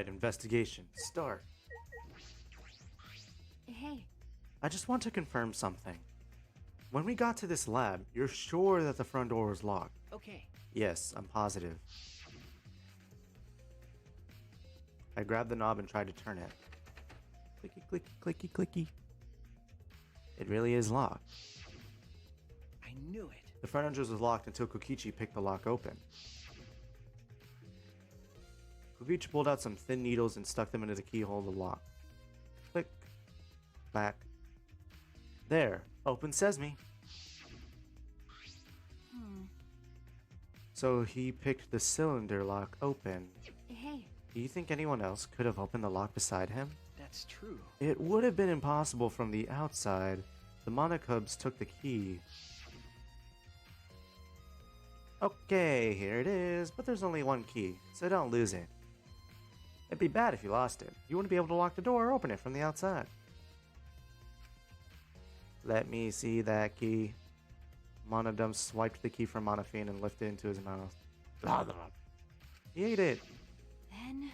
Alright, investigation. Start. Hey, I just want to confirm something. When we got to this lab, you're sure that the front door was locked? Okay. Yes, I'm positive. I grabbed the knob and tried to turn it. Clicky, clicky, clicky, clicky. It really is locked. I knew it. The front entrance was locked until Kokichi picked the lock open. Kokichi pulled out some thin needles and stuck them into the keyhole of the lock. Click. Back. There. Open sesame. So he picked the cylinder lock open. hey, Do you think anyone else could have opened the lock beside him? That's true. It would have been impossible from the outside. The Monocubs took the key. Okay, here it is, but there's only one key, so don't lose it. It'd be bad if you lost it. You wouldn't be able to lock the door or open it from the outside. Let me see that key. Monodum swiped the key from Monofine and lifted it into his mouth. He ate it. then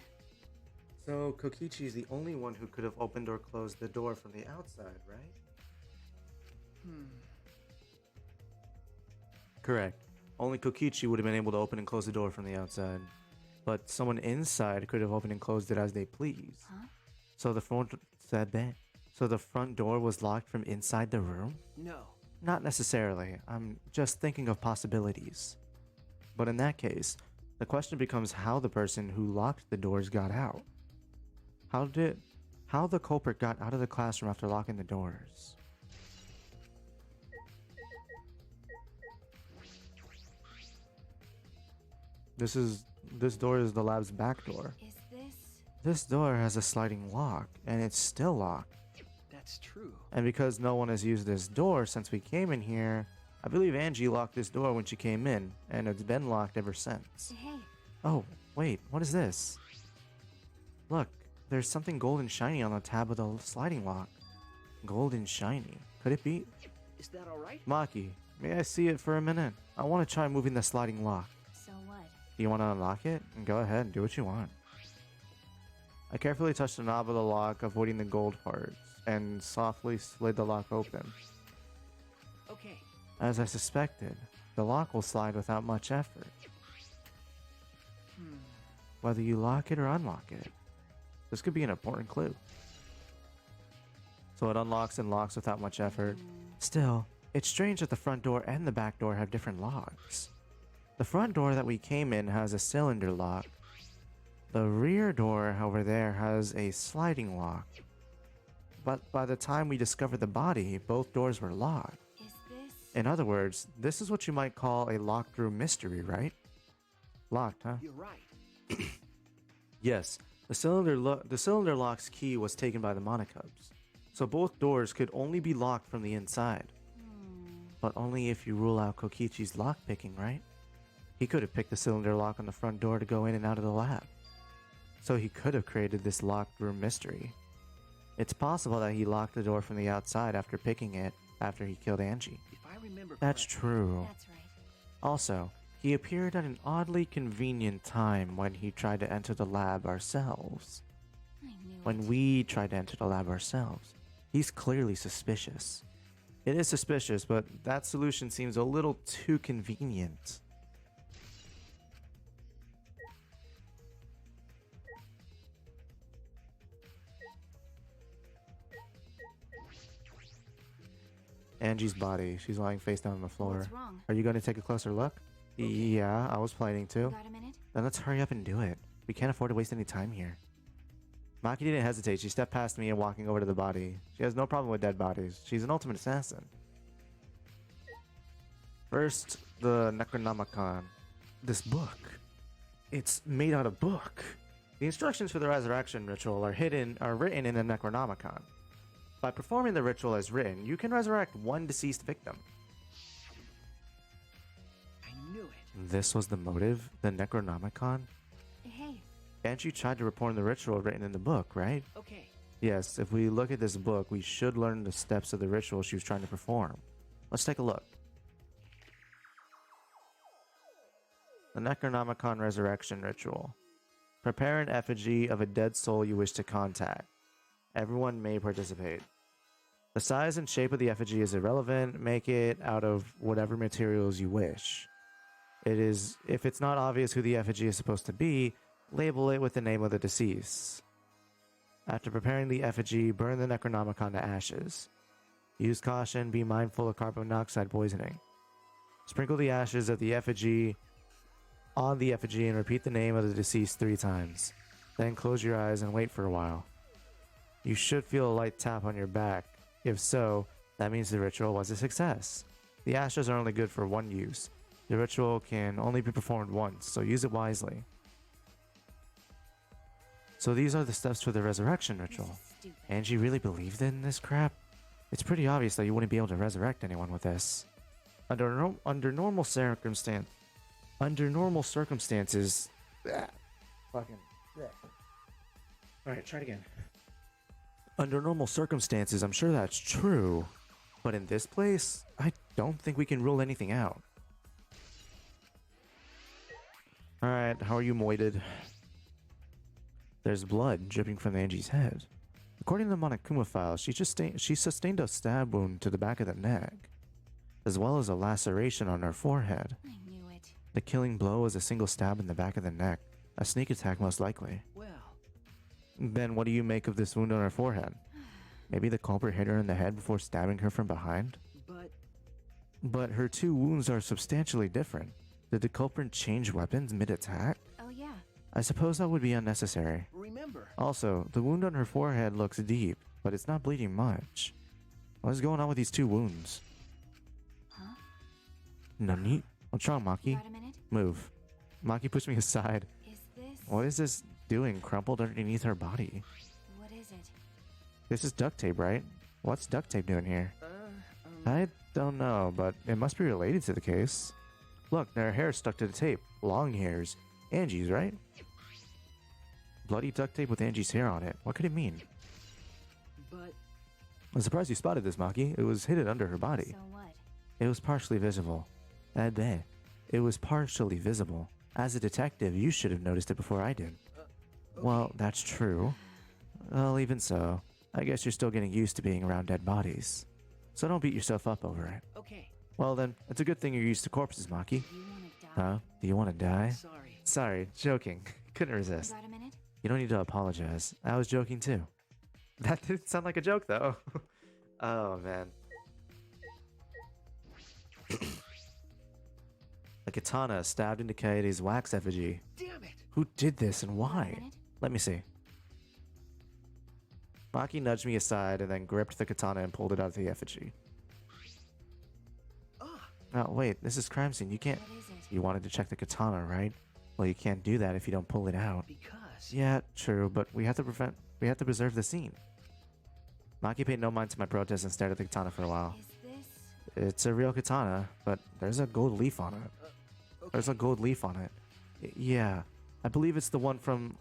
So Kokichi's the only one who could have opened or closed the door from the outside, right? Correct. Only Kokichi would have been able to open and close the door from the outside. But someone inside could have opened and closed it as they please. Huh? So the front said that. So the front door was locked from inside the room? No. Not necessarily. I'm just thinking of possibilities. But in that case, the question becomes how the person who locked the doors got out. How the culprit got out of the classroom after locking the doors. This door is the lab's back door. is this? This door has a sliding lock, and it's still locked. That's true. And because no one has used this door since we came in here, I believe Angie locked this door when she came in, and it's been locked ever since. Hey, Oh, wait, what is this? Look, there's something golden shiny on the tab of the sliding lock. Golden shiny. Could it be? Is that all right? Maki, may I see it for a minute? I want to try moving the sliding lock. so what? Do you want to unlock it? Go ahead and do what you want. I carefully touched the knob of the lock, avoiding the gold parts, and softly slid the lock open. Okay. As I suspected, the lock will slide without much effort. Whether you lock it or unlock it. This could be an important clue. So it unlocks and locks without much effort. Still, it's strange that the front door and the back door have different locks. The front door that we came in has a cylinder lock. The rear door over there has a sliding lock. But by the time we discovered the body, both doors were locked. Is this? In other words, this is what you might call a locked room mystery, right? Locked, huh? You're right. Yes, the cylinder lock's key was taken by the Monocubs. So both doors could only be locked from the inside. But only if you rule out Kokichi's lockpicking, right? He could have picked the cylinder lock on the front door to go in and out of the lab. So he could have created this locked room mystery. It's possible that he locked the door from the outside after picking it after he killed Angie. If I remember That's correctly, true. That's right. Also, he appeared at an oddly convenient time when he tried to enter the lab ourselves. I knew When it. we tried to enter the lab ourselves. He's clearly suspicious. It is suspicious, but that solution seems a little too convenient. Angie's body. She's lying face down on the floor. What's wrong? Are you going to take a closer look? Yeah, I was planning to. Got a minute? Then let's hurry up and do it. We can't afford to waste any time here. Maki didn't hesitate. She stepped past me and walking over to the body. She has no problem with dead bodies. She's an ultimate assassin. First, the Necronomicon. This book. It's made out of book. The instructions for the resurrection ritual are written in the Necronomicon. By performing the ritual as written, you can resurrect one deceased victim. I knew it. This was the motive, the Necronomicon? Hey, And you tried to perform the ritual written in the book, right? Okay. Yes, if we look at this book, we should learn the steps of the ritual she was trying to perform. Let's take a look. The Necronomicon Resurrection Ritual. Prepare an effigy of a dead soul you wish to contact. Everyone may participate. The size and shape of the effigy is irrelevant. Make it out of whatever materials you wish. If it's not obvious who the effigy is supposed to be, label it with the name of the deceased. After preparing the effigy, burn the Necronomicon to ashes. Use caution, be mindful of carbon monoxide poisoning. Sprinkle the ashes of the effigy on the effigy and repeat the name of the deceased 3 times. Then close your eyes and wait for a while. You should feel a light tap on your back. If so, that means the ritual was a success. The ashes are only good for one use. The ritual can only be performed once, so use it wisely. So these are the steps for the resurrection ritual. This is stupid. Angie really believed in this crap? It's pretty obvious that you wouldn't be able to resurrect anyone with this. Under normal circumstances, Alright, try it again. Under normal circumstances, I'm sure that's true. But in this place, I don't think we can rule anything out. Alright, how are you moited? There's blood dripping from Angie's head. According to the Monokuma file, she sustained a stab wound to the back of the neck, as well as a laceration on her forehead. I knew it. The killing blow was a single stab in the back of the neck, a sneak attack most likely. Well, Then what do you make of this wound on her forehead? Maybe the culprit hit her in the head before stabbing her from behind? But her 2 wounds are substantially different. Did the culprit change weapons mid-attack? Oh yeah. I suppose that would be unnecessary. remember. Also, the wound on her forehead looks deep, but it's not bleeding much. What is going on with these 2 wounds? Huh? Nani? What's wrong, Maki? Got a minute? Move. Maki pushed me aside. Is this... What is this doing crumpled underneath her body? What is it? This is duct tape, right? What's duct tape doing here? I don't know, but it must be related to the case. Look, their hair stuck to the tape. Long hairs. Angie's, right? Bloody duct tape with Angie's hair on it. What could it mean? But I'm surprised you spotted this, Maki. It was hidden under her body. So what? It was partially visible. It was partially visible. As a detective, you should have noticed it before I did. Well, that's true. Well, even so, I guess you're still getting used to being around dead bodies. So don't beat yourself up over it. okay. Well then, it's a good thing you're used to corpses, Maki. You wanna die? Huh? Do you want to die? Sorry. Sorry, joking. Couldn't resist. Got a minute? You don't need to apologize. I was joking too. That didn't sound like a joke though. Oh man. The katana stabbed into Kaede's wax effigy. Damn it. Who did this and Got a why? minute? Let me see. Maki nudged me aside and then gripped the katana and pulled it out of the effigy. Ah, Oh, wait, this is crime scene. You can't... What is it? You wanted to check the katana, right? Well, you can't do that if you don't pull it out. because. Yeah, true, but we have to preserve the scene. Maki paid no mind to my protest and stared at the katana for a while. Is this... It's a real katana, but there's a gold leaf on it. Okay. There's a gold leaf on it. Yeah, I believe it's the one from,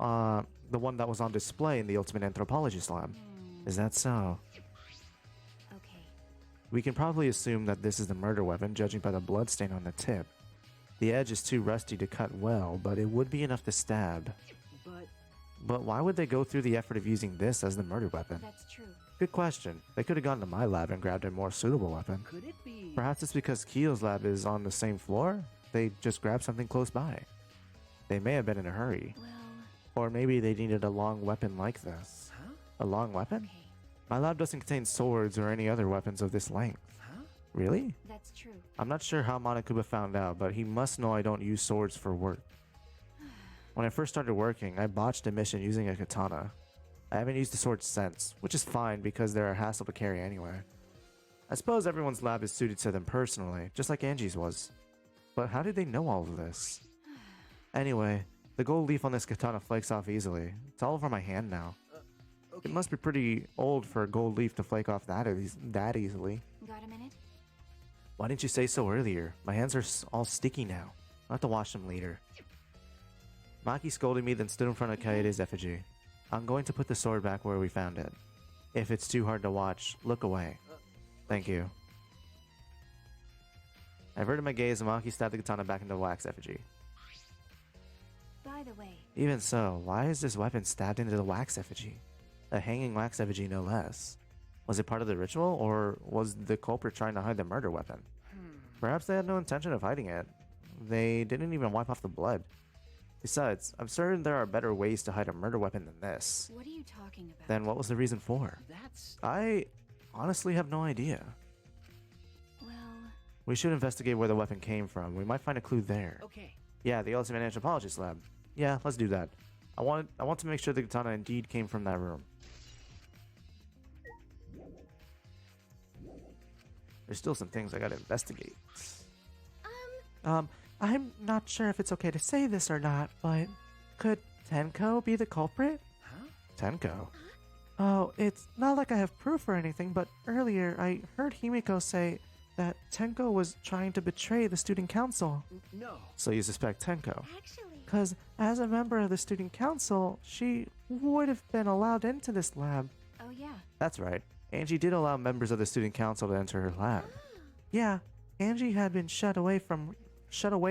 the one that was on display in the Ultimate Anthropologist lab. Is that so? Okay. We can probably assume that this is the murder weapon, judging by the blood stain on the tip. The edge is too rusty to cut well, but it would be enough to stab. But why would they go through the effort of using this as the murder weapon? That's true. Good question. They could have gone to my lab and grabbed a more suitable weapon. Could it be? Perhaps it's because Keel's lab is on the same floor? They just grabbed something close by. They may have been in a hurry. Well... Or maybe they needed a long weapon like this. Huh? A long weapon? Okay. My lab doesn't contain swords or any other weapons of this length. Huh? Really? That's true. I'm not sure how Monokuma found out, but he must know I don't use swords for work. When I first started working, I botched a mission using a katana. I haven't used the sword since, which is fine because they're a hassle to carry anyway. I suppose everyone's lab is suited to them personally, just like Angie's was. But how did they know all of this? Anyway, the gold leaf on this katana flakes off easily. It's all over my hand now. Okay. It must be pretty old for a gold leaf to flake off that easily. Got a minute? Why didn't you say so earlier? My hands are all sticky now. I'll have to wash them later. Maki scolded me, then stood in front of Kaede's effigy. I'm going to put the sword back where we found it. If it's too hard to watch, look away. Thank you. I averted my gaze and Maki stabbed the katana back into the wax effigy. By the way. Even so, why is this weapon stabbed into the wax effigy? A hanging wax effigy, no less. Was it part of the ritual, or was the culprit trying to hide the murder weapon? Perhaps they had no intention of hiding it. They didn't even wipe off the blood. Besides, I'm certain there are better ways to hide a murder weapon than this. What are you talking about? Then what was the reason for? That's... I honestly have no idea. Well, We should investigate where the weapon came from. We might find a clue there. Okay. Yeah, the ultimate anthropologist lab. Yeah, let's do that. I want to make sure the katana indeed came from that room. There's still some things I gotta investigate. I'm not sure if it's okay to say this or not, but could Tenko be the culprit? Huh? Tenko? Oh, it's not like I have proof or anything, but earlier I heard Himiko say that Tenko was trying to betray the student council. No. So you suspect Tenko? actually, Because as a member of the student council, she would have been allowed into this lab. oh yeah. That's right. Angie did allow members of the student council to enter her lab. Yeah, Angie had been shut away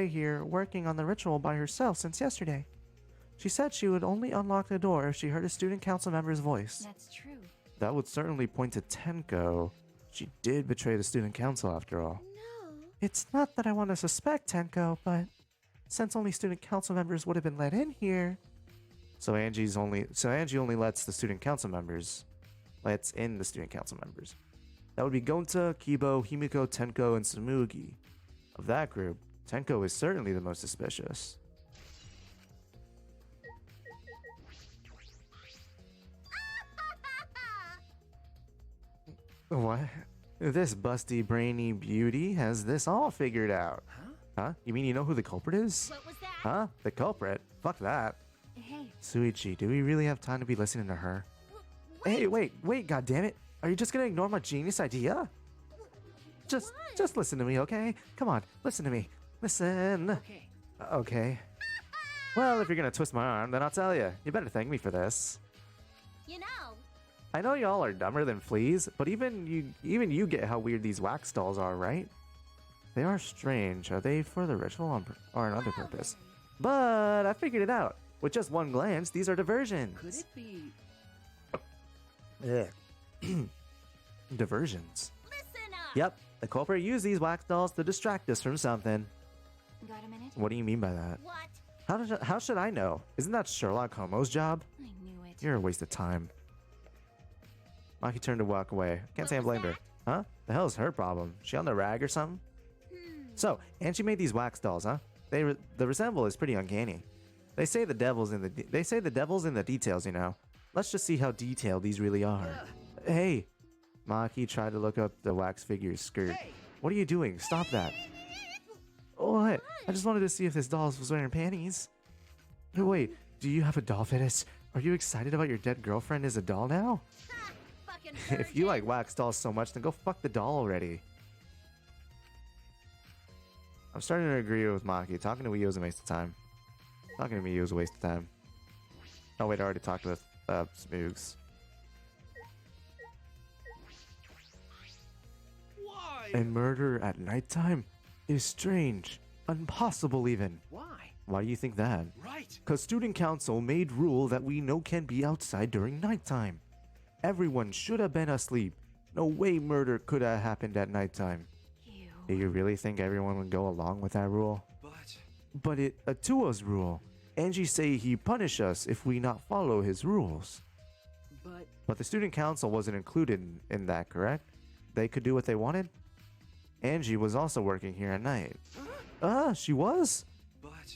here working on the ritual by herself since yesterday. She said she would only unlock the door if she heard a student council member's voice. That's true. That would certainly point to Tenko. She did betray the student council after all. No. It's not that I want to suspect Tenko, but since only student council members would have been let in here. So Angie only lets the student council members lets in the student council members. That would be Gonta, Kibo, Himiko, Tenko, and Samugi. Of that group, Tenko is certainly the most suspicious. What? This busty brainy beauty has this all figured out. Huh? You mean you know who the culprit is? What was that? Huh? The culprit? Fuck that. Hey, Suichi, do we really have time to be listening to her? Hey, wait, goddammit. Are you just gonna ignore my genius idea? Just listen to me, okay? Come on, listen to me. Listen. Okay. Okay. Well, if you're gonna twist my arm, then I'll tell you. You better thank me for this. you know. I know y'all are dumber than fleas, but even you get how weird these wax dolls are, right? They are strange. Are they for the ritual or another purpose? But I figured it out. With just one glance, these are diversions. Could it be... Ugh. Diversions. Listen up. Yep, the culprit used these wax dolls to distract us from something. Got a minute? What do you mean by that? What? How should I know? Isn't that Sherlock Holmes' job? I knew it. You're a waste of time. Maki turned to walk away. Can't say I blamed her. Huh? The hell's her problem? She on the rag or something? So, Angie made these wax dolls, huh? The resemble is pretty uncanny. They say the devil's in the details, you know. Let's just see how detailed these really are. Hey, Maki tried to look up the wax figure's skirt. Hey! What are you doing? Stop that. What? I just wanted to see if this doll was wearing panties. Wait, do you have a doll fetish? Are you excited about your dead girlfriend as a doll now? Fucking If you like wax dolls so much, then go fuck the doll already. I'm starting to agree with Maki. Talking to Wii U is a waste of time. Talking to me is a waste of time. Oh wait, I already talked with Smoogs. Why? A murder at nighttime is strange. Impossible even. Why? Why do you think that? Right. Cause student council made rule that we no can be outside during nighttime. Everyone should have been asleep. No way murder could have happened at nighttime. Ew. Do you really think everyone would go along with that rule? But it Atua's rule. Angie say he punish us if we not follow his rules. But the student council wasn't included in that, correct? They could do what they wanted? Angie was also working here at night. She was?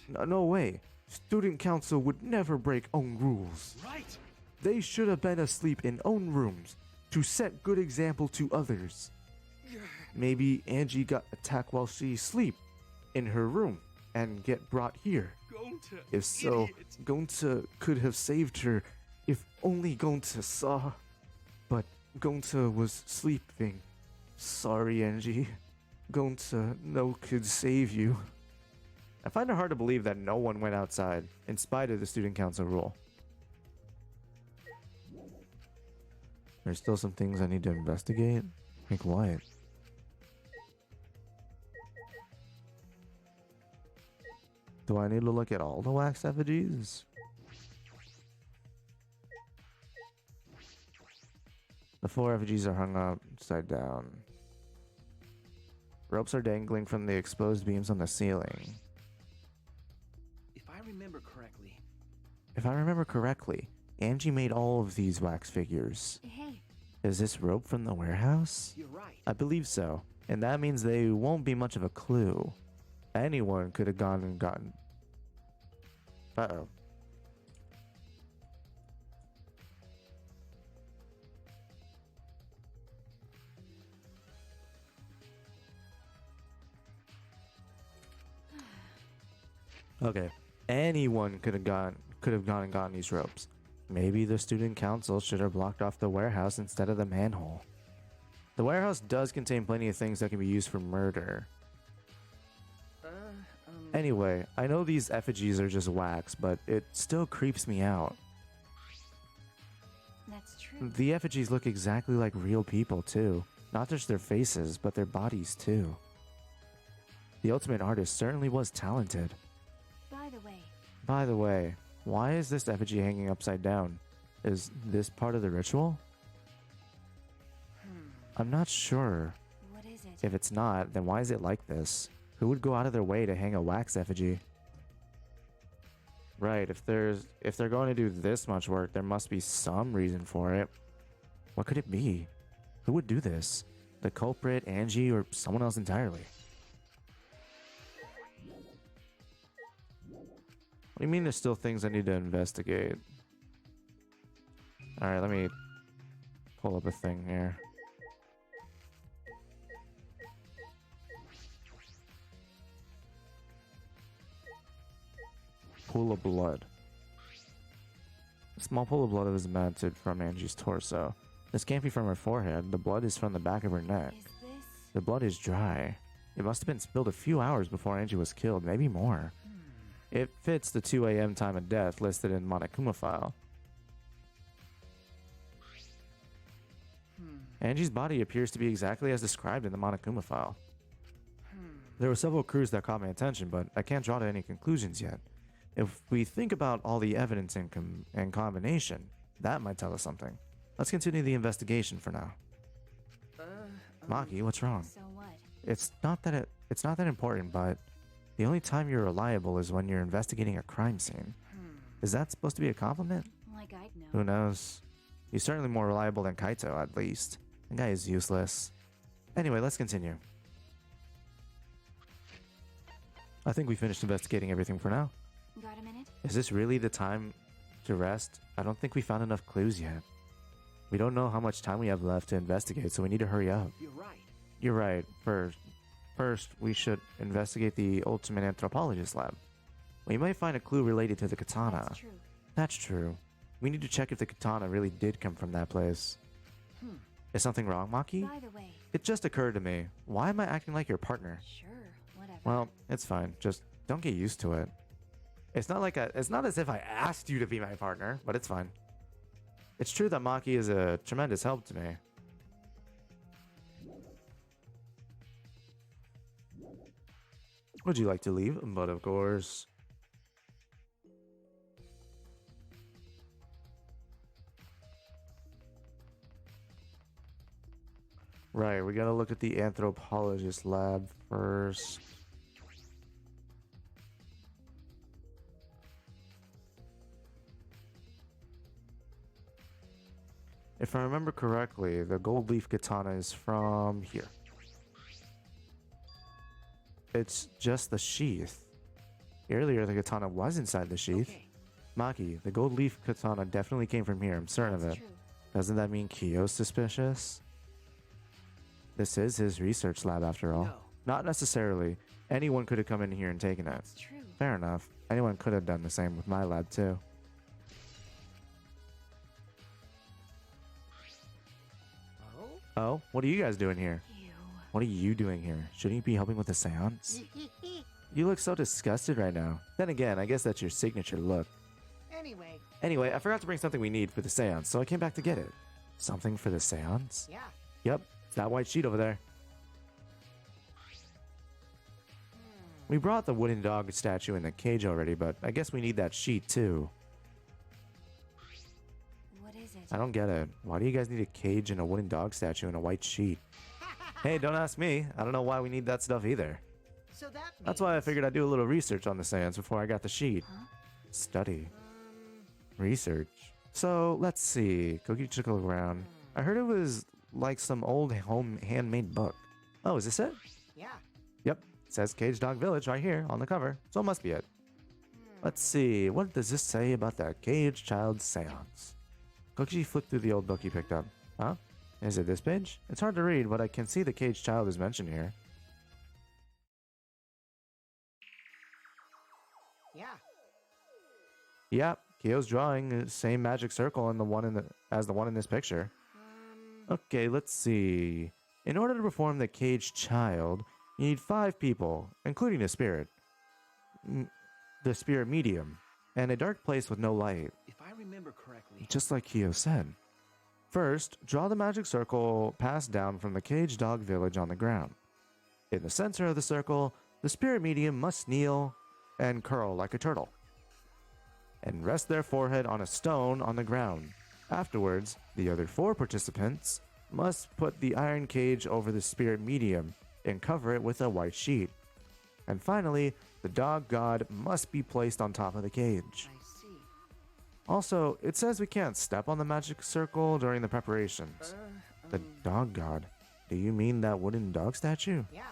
No way. Student council would never break own rules. Right. They should have been asleep in own rooms to set good example to others. Maybe Angie got attacked while she sleep in her room and get brought here. If so, Gonta could have saved her if only Gonta saw. But Gonta was sleeping. Sorry, Angie. Gonta no could save you. I find it hard to believe that no one went outside, in spite of the student council rule. There's still some things I need to investigate. Like what? Do I need to look at all the wax effigies? The 4 effigies are hung upside down. Ropes are dangling from the exposed beams on the ceiling. If I remember correctly, Angie made all of these wax figures. Hey, Is this rope from the warehouse? You're right. I believe so, and that means they won't be much of a clue. Anyone could have gone and gotten... Uh-oh. Okay. Anyone could have gone and gotten these ropes. Maybe the student council should have blocked off the warehouse instead of the manhole. The warehouse does contain plenty of things that can be used for murder. Anyway, I know these effigies are just wax, but it still creeps me out. that's true. The effigies look exactly like real people too. Not just their faces, but their bodies too. The ultimate artist certainly was talented. By the way, why is this effigy hanging upside down? Is this part of the ritual? I'm not sure. What is it? If it's not, then why is it like this? Who would go out of their way to hang a wax effigy? Right, if they're going to do this much work, there must be some reason for it. What could it be? Who would do this? The culprit, Angie, or someone else entirely? What do you mean there's still things I need to investigate? Alright, let me pull up a thing here. Pool of blood. A small pool of blood is emitted from Angie's torso. This can't be from her forehead. The blood is from the back of her neck. Is this? The blood is dry. It must have been spilled a few hours before Angie was killed, maybe more. It fits the 2 a.m. time of death listed in Monokuma file. Angie's body appears to be exactly as described in the Monokuma file. There were several clues that caught my attention, but I can't draw to any conclusions yet. If we think about all the evidence in combination, that might tell us something. Let's continue the investigation for now. Maki, what's wrong? So what? It's not that important, but the only time you're reliable is when you're investigating a crime scene. Is that supposed to be a compliment? Like I'd know. Who knows? He's certainly more reliable than Kaito, at least. The guy is useless. Anyway, let's continue. I think we finished investigating everything for now. Got a minute? Is this really the time to rest? I don't think we found enough clues yet. We don't know how much time we have left to investigate, so we need to hurry up. You're right. You're right. First, we should investigate the ultimate anthropologist lab. We might find a clue related to the katana. That's true. That's true. We need to check if the katana really did come from that place. Is something wrong, Maki? By the way, It just occurred to me. Why am I acting like your partner? sure, whatever. Well, it's fine. Just don't get used to it. It's not as if I asked you to be my partner, but it's fine. It's true that Maki is a tremendous help to me. Would you like to leave? But of course. Right, we gotta look at the anthropologist lab first. If I remember correctly, the gold leaf katana is from here. It's just the sheath. Earlier, the katana was inside the sheath. Okay. Maki, the gold leaf katana definitely came from here. I'm certain of That's it. true. Doesn't that mean Kyo's suspicious? This is his research lab after all. No. Not necessarily. Anyone could have come in here and taken it. That's true. Fair enough. Anyone could have done the same with my lab too. Oh, what are you guys doing here? Ew. What are you doing here? Shouldn't you be helping with the seance? You look so disgusted right now. Then again, I guess that's your signature look. Anyway, I forgot to bring something we need for the seance, so I came back to get it. Something for the seance? Yeah. Yep, it's that white sheet over there. We brought the wooden dog statue in the cage already, but I guess we need that sheet too. What is it? I don't get it. Why do you guys need a cage and a wooden dog statue and a white sheet? Hey, don't ask me. I don't know why we need that stuff either. So that That's why I means- figured I'd do a little research on the seance before I got the sheet. Huh? Study. Research. So, let's see. Cookie took a look around. I heard it was like some old handmade book. Oh, is this it? Yeah. Yep. It says Cage Dog Village right here on the cover. So it must be it. Let's see. What does this say about the Cage Child Seance? Cookie flipped through the old book he picked up. Huh? Is it this page? It's hard to read, but I can see the Cage Child is mentioned here. Yeah. Yep. Kyo's drawing the same magic circle as the one in this picture. Okay, let's see. In order to perform the Caged Child, you need 5 people, including the spirit. The spirit medium, and a dark place with no light, If I remember correctly. just like Kyo said. First, draw the magic circle passed down from the Caged Dog Village on the ground. In the center of the circle, the spirit medium must kneel and curl like a turtle, and rest their forehead on a stone on the ground. Afterwards, the other 4 participants must put the iron cage over the spirit medium and cover it with a white sheet. And finally, the dog god must be placed on top of the cage. I see. Also, it says we can't step on the magic circle during the preparations. The dog god? Do you mean that wooden dog statue? Yeah.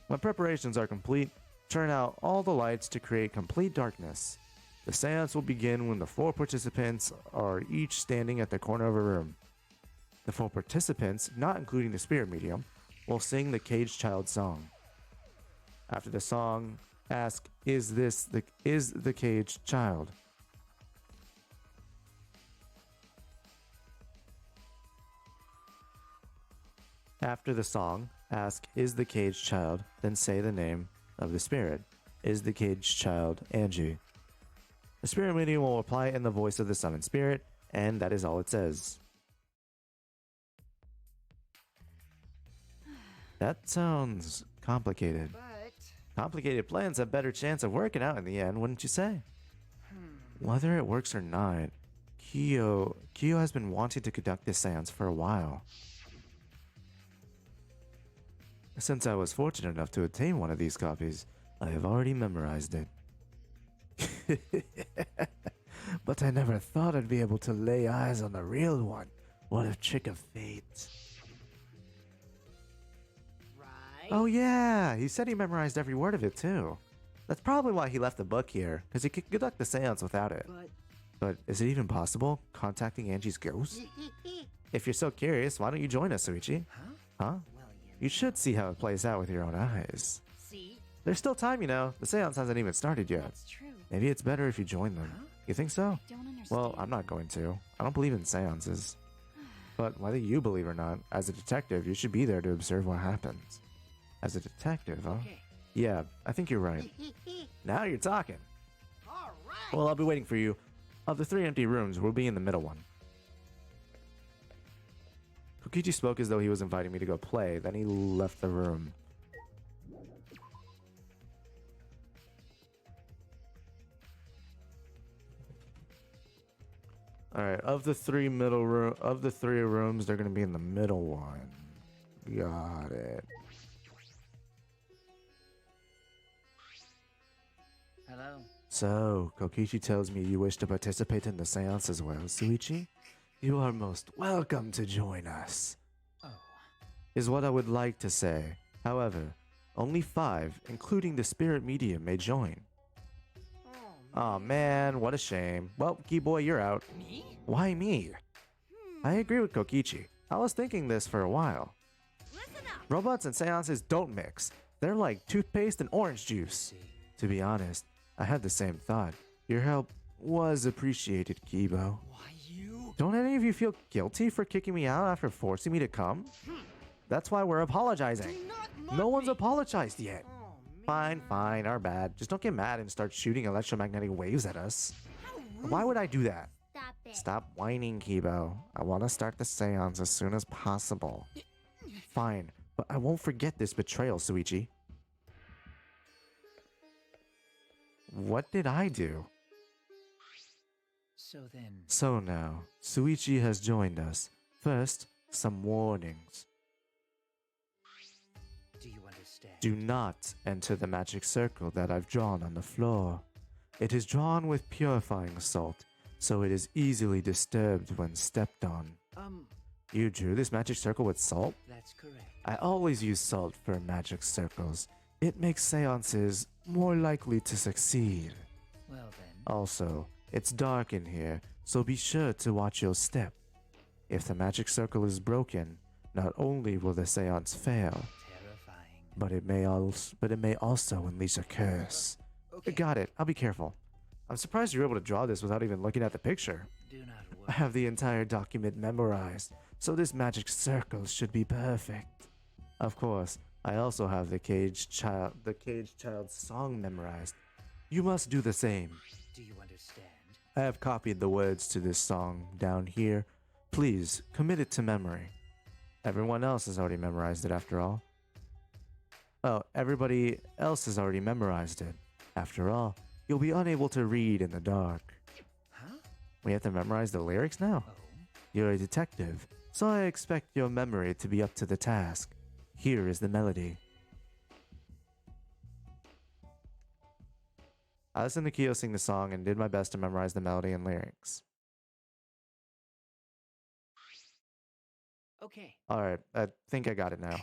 When preparations are complete, turn out all the lights to create complete darkness. The seance will begin when the 4 participants are each standing at the corner of a room. The 4 participants, not including the spirit medium, will sing the Caged Child song. After the song, ask, is the Caged Child? After the song, ask, is the Caged Child, then say the name of the spirit. Is the Caged Child Angie? The spirit medium will reply in the voice of the summoned spirit, and that is all it says. That sounds complicated. But Complicated plans have better chance of working out in the end, wouldn't you say? Whether it works or not, Kyo has been wanting to conduct this seance for a while. Since I was fortunate enough to obtain one of these copies, I have already memorized it. But I never thought I'd be able to lay eyes on the real one. What a trick of fate. right. Oh yeah, he said he memorized every word of it too. That's probably why he left the book here, because he could conduct the seance without it. But is it even possible, contacting Angie's ghost? If you're so curious, why don't you join us, Suichi? Huh? Huh? Well, You should see how it plays out with your own eyes. see, There's still time, you know. The seance hasn't even started yet. That's true. Maybe it's better if you join them. Huh? You think so? Don't understand. Well, I'm not going to. I don't believe in seances. But whether you believe or not, as a detective, you should be there to observe what happens. As a detective, huh? okay. Yeah, I think you're right. Now you're talking. All right. Well, I'll be waiting for you. Of the 3 empty rooms, we'll be in the middle one. Kokichi spoke as though he was inviting me to go play, then he left the room. Alright, of the 3 rooms, they're gonna be in the middle one. Got it. Hello. So, Kokichi tells me you wish to participate in the seance as well, Suichi? You are most welcome to join us, Oh. is what I would like to say. However, only 5, including the spirit medium, may join. Aw man, what a shame. Well, Key Boy, you're out. Me? Why me? I agree with Kokichi. I was thinking this for a while. Robots and seances don't mix. They're like toothpaste and orange juice. To be honest, I had the same thought. Your help was appreciated, Kibo. Why you? Don't any of you feel guilty for kicking me out after forcing me to come? That's why we're apologizing. No one's apologized yet. Oh, man. Fine, fine, our bad. Just don't get mad and start shooting electromagnetic waves at us. Why would I do that? Stop it. Stop whining, Kibo. I want to start the seance as soon as possible. Fine, but I won't forget this betrayal, Suichi. what did I do? So then, So now, Suichi has joined us. First, some warnings. do you understand? Do not enter the magic circle that I've drawn on the floor. It is drawn with purifying salt, so it is easily disturbed when stepped on. You drew this magic circle with salt? That's correct. I always use salt for magic circles. It makes seances more likely to succeed. Well then, Also, it's dark in here, so be sure to watch your step. If the magic circle is broken, not only will the seance fail, terrifying. but it may also unleash a curse. Okay, Got it. I'll be careful. I'm surprised you're able to draw this without even looking at the picture. do not I worry. have the entire document memorized, so this magic circle should be perfect. Of course, I also have the caged child's song memorized. You must do the same. Do you understand? I have copied the words to this song down here. Please commit it to memory. Everyone else has already memorized it after all. Oh, everybody else has already memorized it. After all, you'll be unable to read in the dark. Huh? We have to memorize the lyrics now? Oh, You're a detective, so I expect your memory to be up to the task. Here is the melody. I listened to Kyo sing the song and did my best to memorize the melody and lyrics. okay. Alright, I think I got it now.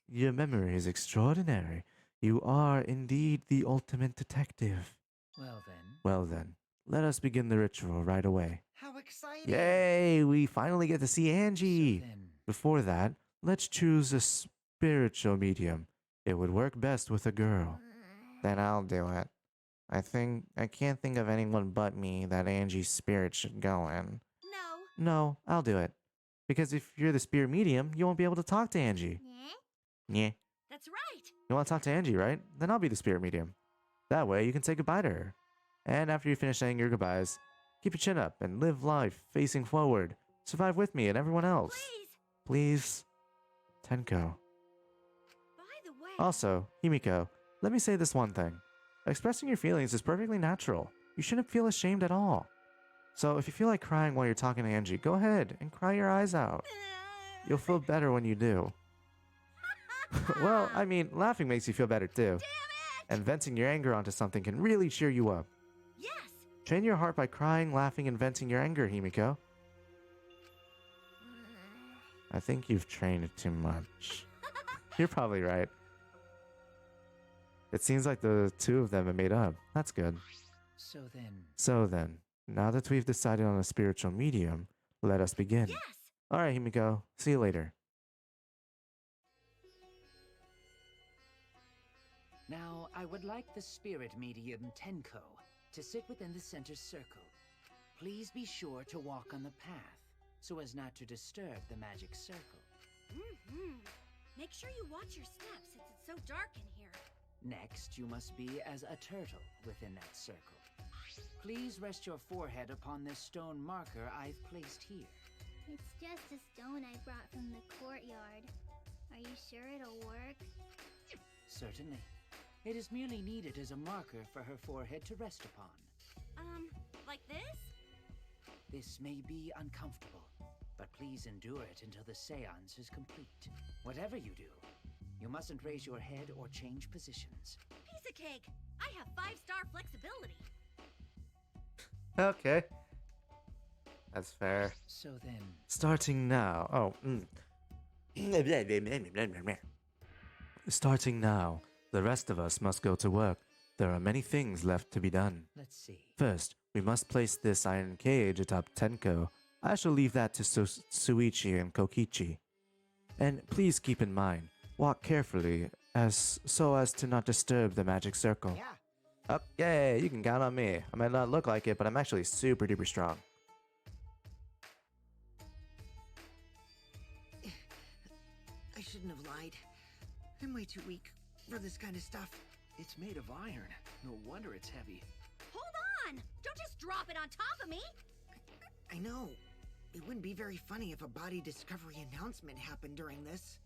Your memory is extraordinary. You are indeed the ultimate detective. Well then, Well then, let us begin the ritual right away. how exciting! Yay! We finally get to see Angie! So then, Before that, let's choose a spiritual medium. It would work best with a girl. Then I'll do it. I can't think of anyone but me that Angie's spirit should go in. No. No, I'll do it. Because if you're the spirit medium, you won't be able to talk to Angie. Yeah. That's right. You want to talk to Angie, right? Then I'll be the spirit medium. That way you can say goodbye to her. And after you finish saying your goodbyes, keep your chin up and live life facing forward. Survive with me and everyone else. Please. Please. Tenko. By the way. Also, Himiko, let me say this one thing. Expressing your feelings is perfectly natural. You shouldn't feel ashamed at all. So if you feel like crying while you're talking to Angie, go ahead and cry your eyes out. You'll feel better when you do. Well, I mean, laughing makes you feel better too. And venting your anger onto something can really cheer you up. Yes. Train your heart by crying, laughing, and venting your anger, Himiko. I think you've trained it too much. You're probably right. It seems like the two of them have made up. That's good. so then, Now that we've decided on a spiritual medium, let us begin. Yes. Alright, Himiko. See you later. now I would like the spirit medium Tenko to sit within the center circle. Please be sure to walk on the path so as not to disturb the magic circle. Make sure you watch your steps since it's so dark in here. Next, you must be as a turtle within that circle. Please rest your forehead upon this stone marker I've placed here. It's just a stone I brought from the courtyard. Are you sure it'll work? Certainly. It is merely needed as a marker for her forehead to rest upon. Like this? This may be uncomfortable, but please endure it until the seance is complete. Whatever you do, you mustn't raise your head or change positions. Piece of cake. I have 5-star flexibility. Okay. That's fair. So then, Starting now. Oh. Starting now. The rest of us must go to work. There are many things left to be done. let's see. First, we must place this iron cage atop Tenko. I shall leave that to Suichi and Kokichi. And please keep in mind, walk carefully so as to not disturb the magic circle. Yeah. Okay, you can count on me. I might not look like it, but I'm actually super duper strong. I shouldn't have lied. I'm way too weak for this kind of stuff. It's made of iron. No wonder it's heavy. Hold on! Don't just drop it on top of me! I know. It wouldn't be very funny if a body discovery announcement happened during this.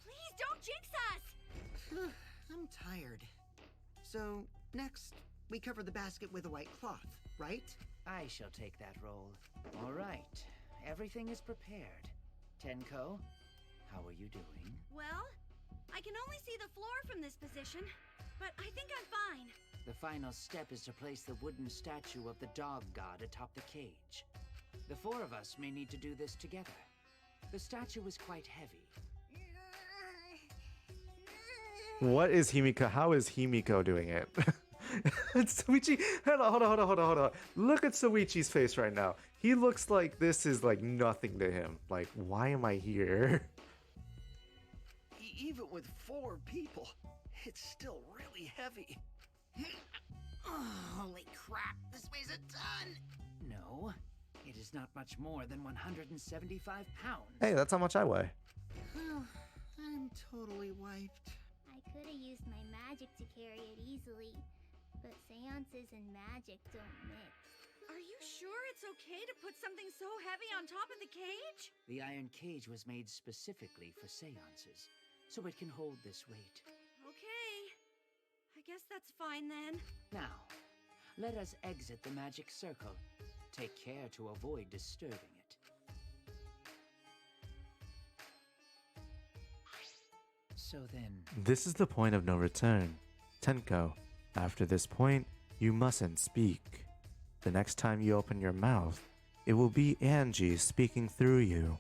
Please don't jinx us! I'm tired. So, next, We cover the basket with a white cloth, right? I shall take that role. All right. Everything is prepared. Tenko, how are you doing? Well, I can only see the floor from this position, but I think I'm fine. The final step is to place the wooden statue of the dog god atop the cage. The four of us may need to do this together. The statue is quite heavy. What is Himiko? How is Himiko doing it? Soichi, hold on. Look at Soichi's face right now. He looks like this is like nothing to him. Like, why am I here? Even with 4 people, it's still really heavy. Oh, holy crap, this weighs a ton! No, it is not much more than 175 pounds. Hey, that's how much I weigh. I'm totally wiped. I could have used my magic to carry it easily, but seances and magic don't mix. Are you sure it's okay to put something so heavy on top of the cage? The iron cage was made specifically for seances, so it can hold this weight. Okay. I guess that's fine then. Now, let us exit the magic circle. Take care to avoid disturbing it. So then... This is the point of no return. Tenko, after this point, you mustn't speak. The next time you open your mouth, it will be Angie speaking through you.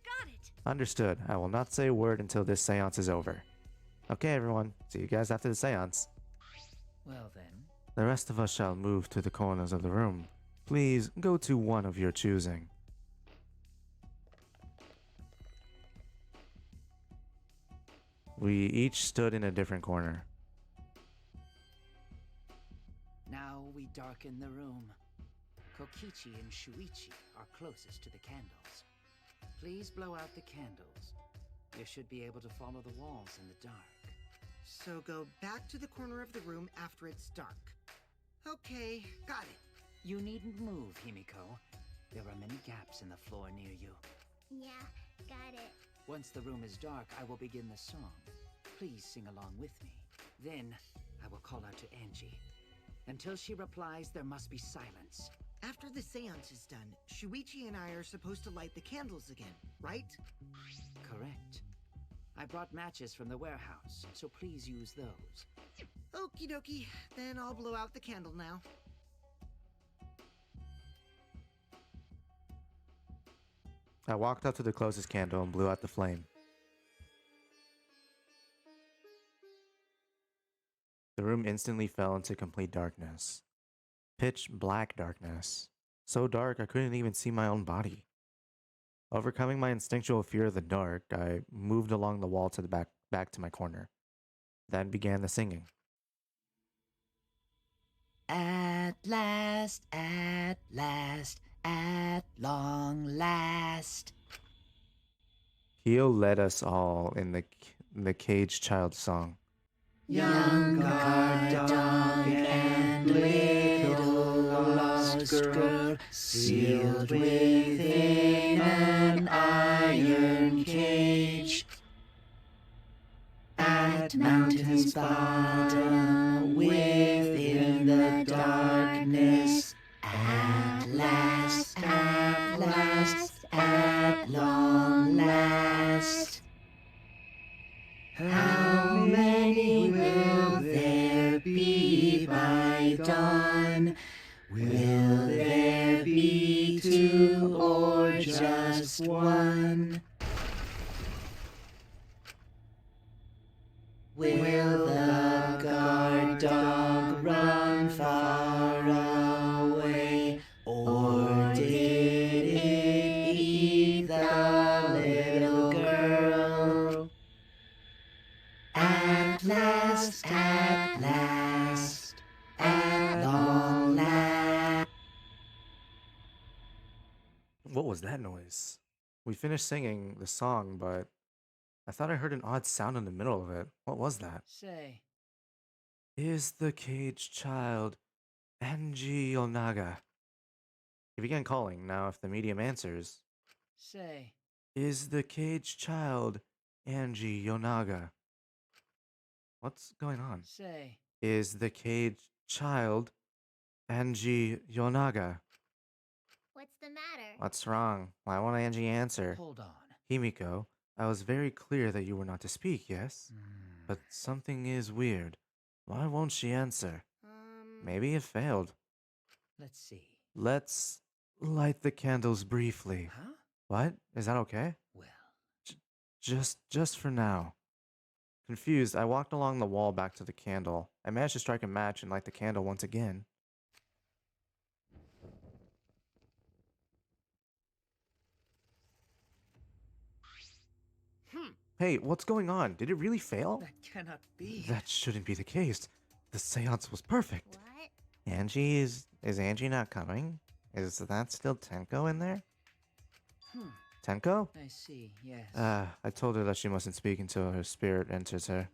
Got it. Understood. I will not say a word until this seance is over. Okay, everyone. See you guys after the seance. Well then... The rest of us shall move to the corners of the room. Please go to one of your choosing. We each stood in a different corner. Now we darken the room. Kokichi and Shuichi are closest to the candles. Please blow out the candles. You should be able to follow the walls in the dark. So go back to the corner of the room after it's dark. Okay, got it. You needn't move, Himiko. There are many gaps in the floor near you. Yeah, got it. Once the room is dark, I will begin the song. Please sing along with me. Then, I will call out to Angie. Until she replies, there must be silence. After the seance is done, Shuichi and I are supposed to light the candles again, right? Correct. I brought matches from the warehouse, so please use those. Okie dokie, then I'll blow out the candle now. I walked up to the closest candle and blew out the flame. The room instantly fell into complete darkness. Pitch black darkness. So dark I couldn't even see my own body. Overcoming my instinctual fear of the dark, I moved along the wall to the back to my corner. Then began the singing. At last, at long last. Kyo led us all in the Cage Child song. Young guard dog and little lost girl, sealed within an iron cage. At mountain's bottom, within the darkness, at last, at long last. How many will there be by dawn? Will there be 2 or just 1? Will the guard dog run far away, or did it eat the little girl? At last, at long last. What was that noise? We finished singing the song, but I thought I heard an odd sound in the middle of it. What was that? Say, Is the Cage Child Angie Onaga? He began calling. Now, if the medium answers, say. is the Cage Child Angie Yonaga? What's going on? Say. Is the Cage child, Angie Yonaga. What's the matter? What's wrong? Why won't Angie answer? Hold on. Himiko, I was very clear that you were not to speak, yes? But something is weird. Why won't she answer? Maybe it failed. Let's see. Let's light the candles briefly. Huh? What? Is that okay? Well, Just for now. Confused, I walked along the wall back to the candle. I managed to strike a match and light the candle once again. Hey, what's going on? Did it really fail? that cannot be. That shouldn't be the case. The seance was perfect. What? Angie is Angie not coming? Is that still Tenko in there? Tenko? I see, yes. I told her that she mustn't speak until her spirit enters her.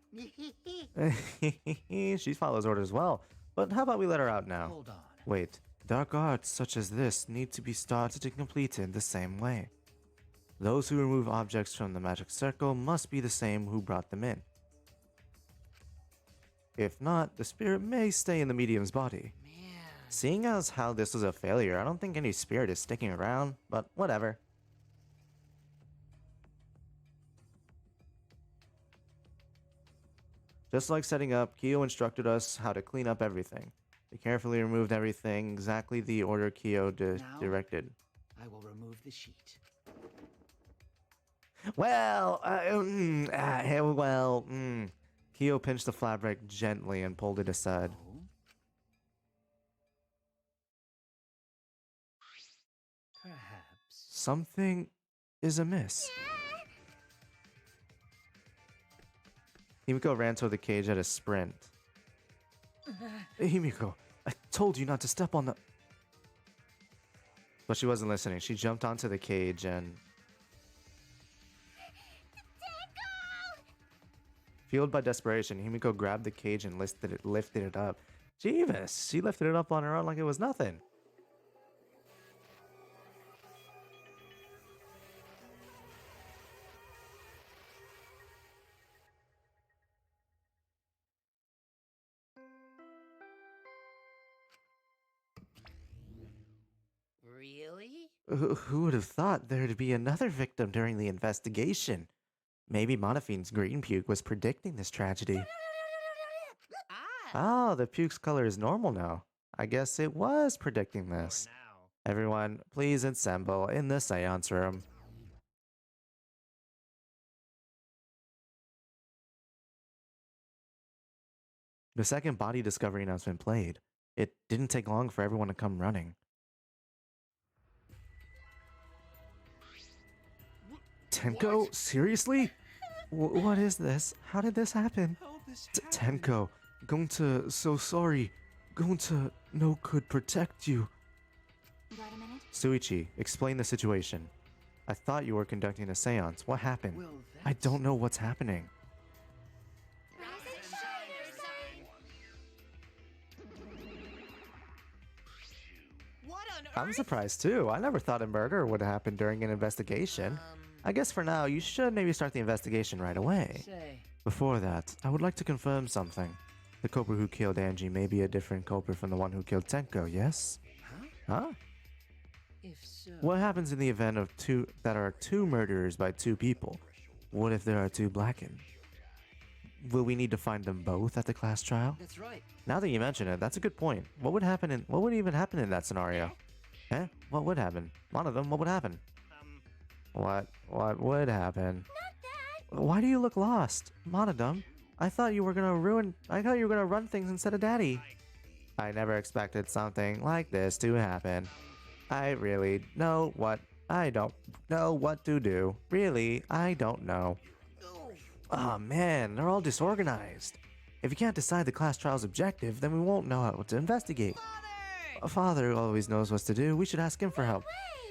She follows orders well. But how about we let her out now? Hold on. Wait, dark arts such as this need to be started and completed the same way. Those who remove objects from the magic circle must be the same who brought them in. If not, the spirit may stay in the medium's body. Man. Seeing as how this was a failure, I don't think any spirit is sticking around, but whatever. Just like setting up, Kyo instructed us how to clean up everything. We carefully removed everything exactly the order Kyo Now? directed. I will remove the sheet. Well, Kyo pinched the fabric gently and pulled it aside. Oh? Perhaps. Something is amiss. Himiko ran toward the cage at a sprint. Hey, Himiko, I told you not to step on the... But she wasn't listening. She jumped onto the cage and... Fueled by desperation, Himiko grabbed the cage and lifted it up. Jeeves, she lifted it up on her own like it was nothing. Really? Who would have thought there'd be another victim during the investigation? Maybe Monofine's green puke was predicting this tragedy. Ah! Oh, the puke's color is normal now. I guess it was predicting this. Everyone, please assemble in the seance room. The second body discovery announcement played. It didn't take long for everyone to come running. Tenko? Seriously? What is this? How did this happen? How this Tenko, Gonta, so sorry. Gonta no could protect you. Got a minute? Suichi, explain the situation. I thought you were conducting a seance. What happened? Well, I don't know what's happening. What on earth? I'm surprised too. I never thought a murder would happen during an investigation. I guess for now, you should maybe start the investigation right away. Say, Before that, I would like to confirm something. The culprit who killed Angie may be a different culprit from the one who killed Tenko, yes? Huh? if so, What happens in the event of two murderers by two people? What if there are two Blacken? Will we need to find them both at the class trial? that's right. Now that you mention it, that's a good point. What would even happen in that scenario? Eh? What would happen? One of them, what would happen? What would happen? Why do you look lost? Monodum, I thought you were gonna run things instead of Daddy. I never expected something like this to happen. I really know what I don't know what to do. Really, I don't know. Oh man, they're all disorganized. If you can't decide the class trial's objective, then we won't know how to investigate. Father always knows what to do. We should ask him for help.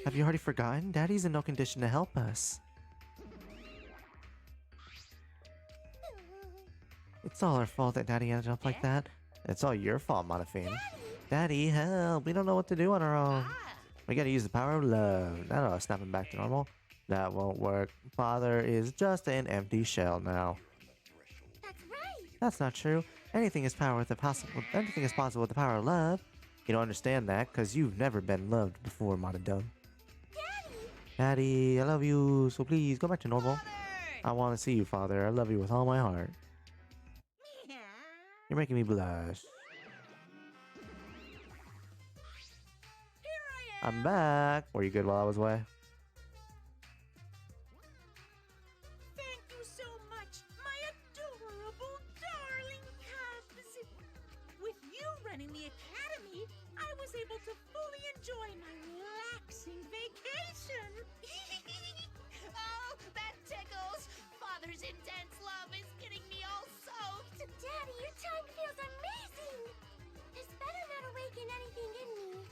Have you already forgotten? Daddy's in no condition to help us. It's all our fault that Daddy ended up like that. It's all your fault, Monofine. Daddy, help. We don't know what to do on our own. We gotta use the power of love. No, snap him back to normal. That won't work. Father is just an empty shell now. That's right. That's not true. Anything is anything is possible with the power of love. You don't understand that because you've never been loved before, Monodub. Daddy, I love you, so please go back to normal. I want to see you, Father. I love you with all my heart. You're making me blush. I'm back. Were you good while I was away? Thank you so much, my adorable darling cubs. With you running the academy, I was able to fully enjoy my relaxing vacation. Oh, that tickles! Father's intense love is getting me all soaked. Daddy, your tongue feels amazing! This better not awaken anything in me.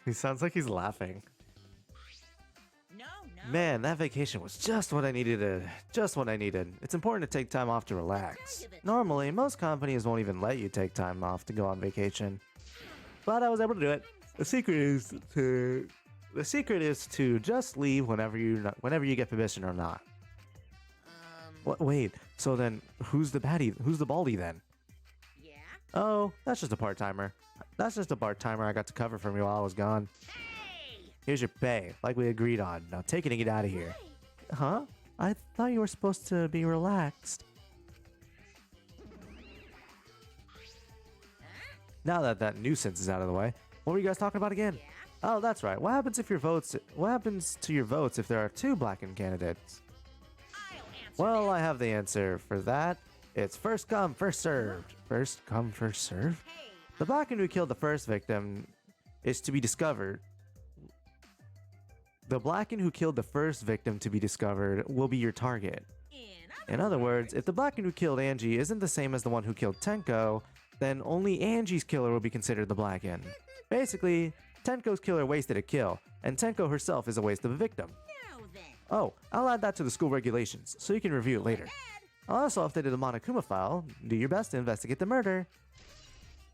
He sounds like he's laughing. No. Man, that vacation was just what I needed. Just what I needed. It's important to take time off to relax. Normally, most companies won't even let you take time off to go on vacation, but I was able to do it. The secret is to just leave whenever you get permission or not. What? Wait. So then, who's the baddie? Who's the baldy then? Yeah? Oh, that's just a part-timer. That's just a part-timer I got to cover from you while I was gone. Hey! Here's your pay, like we agreed on. Now take it and get out of here. Huh? I thought you were supposed to be relaxed. Now that that nuisance is out of the way, what were you guys talking about again? Oh, that's right. What happens to your votes if there are two blackened candidates? I'll answer Well, this. I have the answer for that. It's first come, first served. First come, first served? Hey, The blackened who killed the first victim is to be discovered. The blackened who killed the first victim to be discovered will be your target. In other words, if the blackened who killed Angie isn't the same as the one who killed Tenko, then only Angie's killer will be considered the blackened. Basically, Tenko's killer wasted a kill, and Tenko herself is a waste of a victim. now then. Oh, I'll add that to the school regulations, so you can review it later. I'll also update the Monokuma file. Do your best to investigate the murder.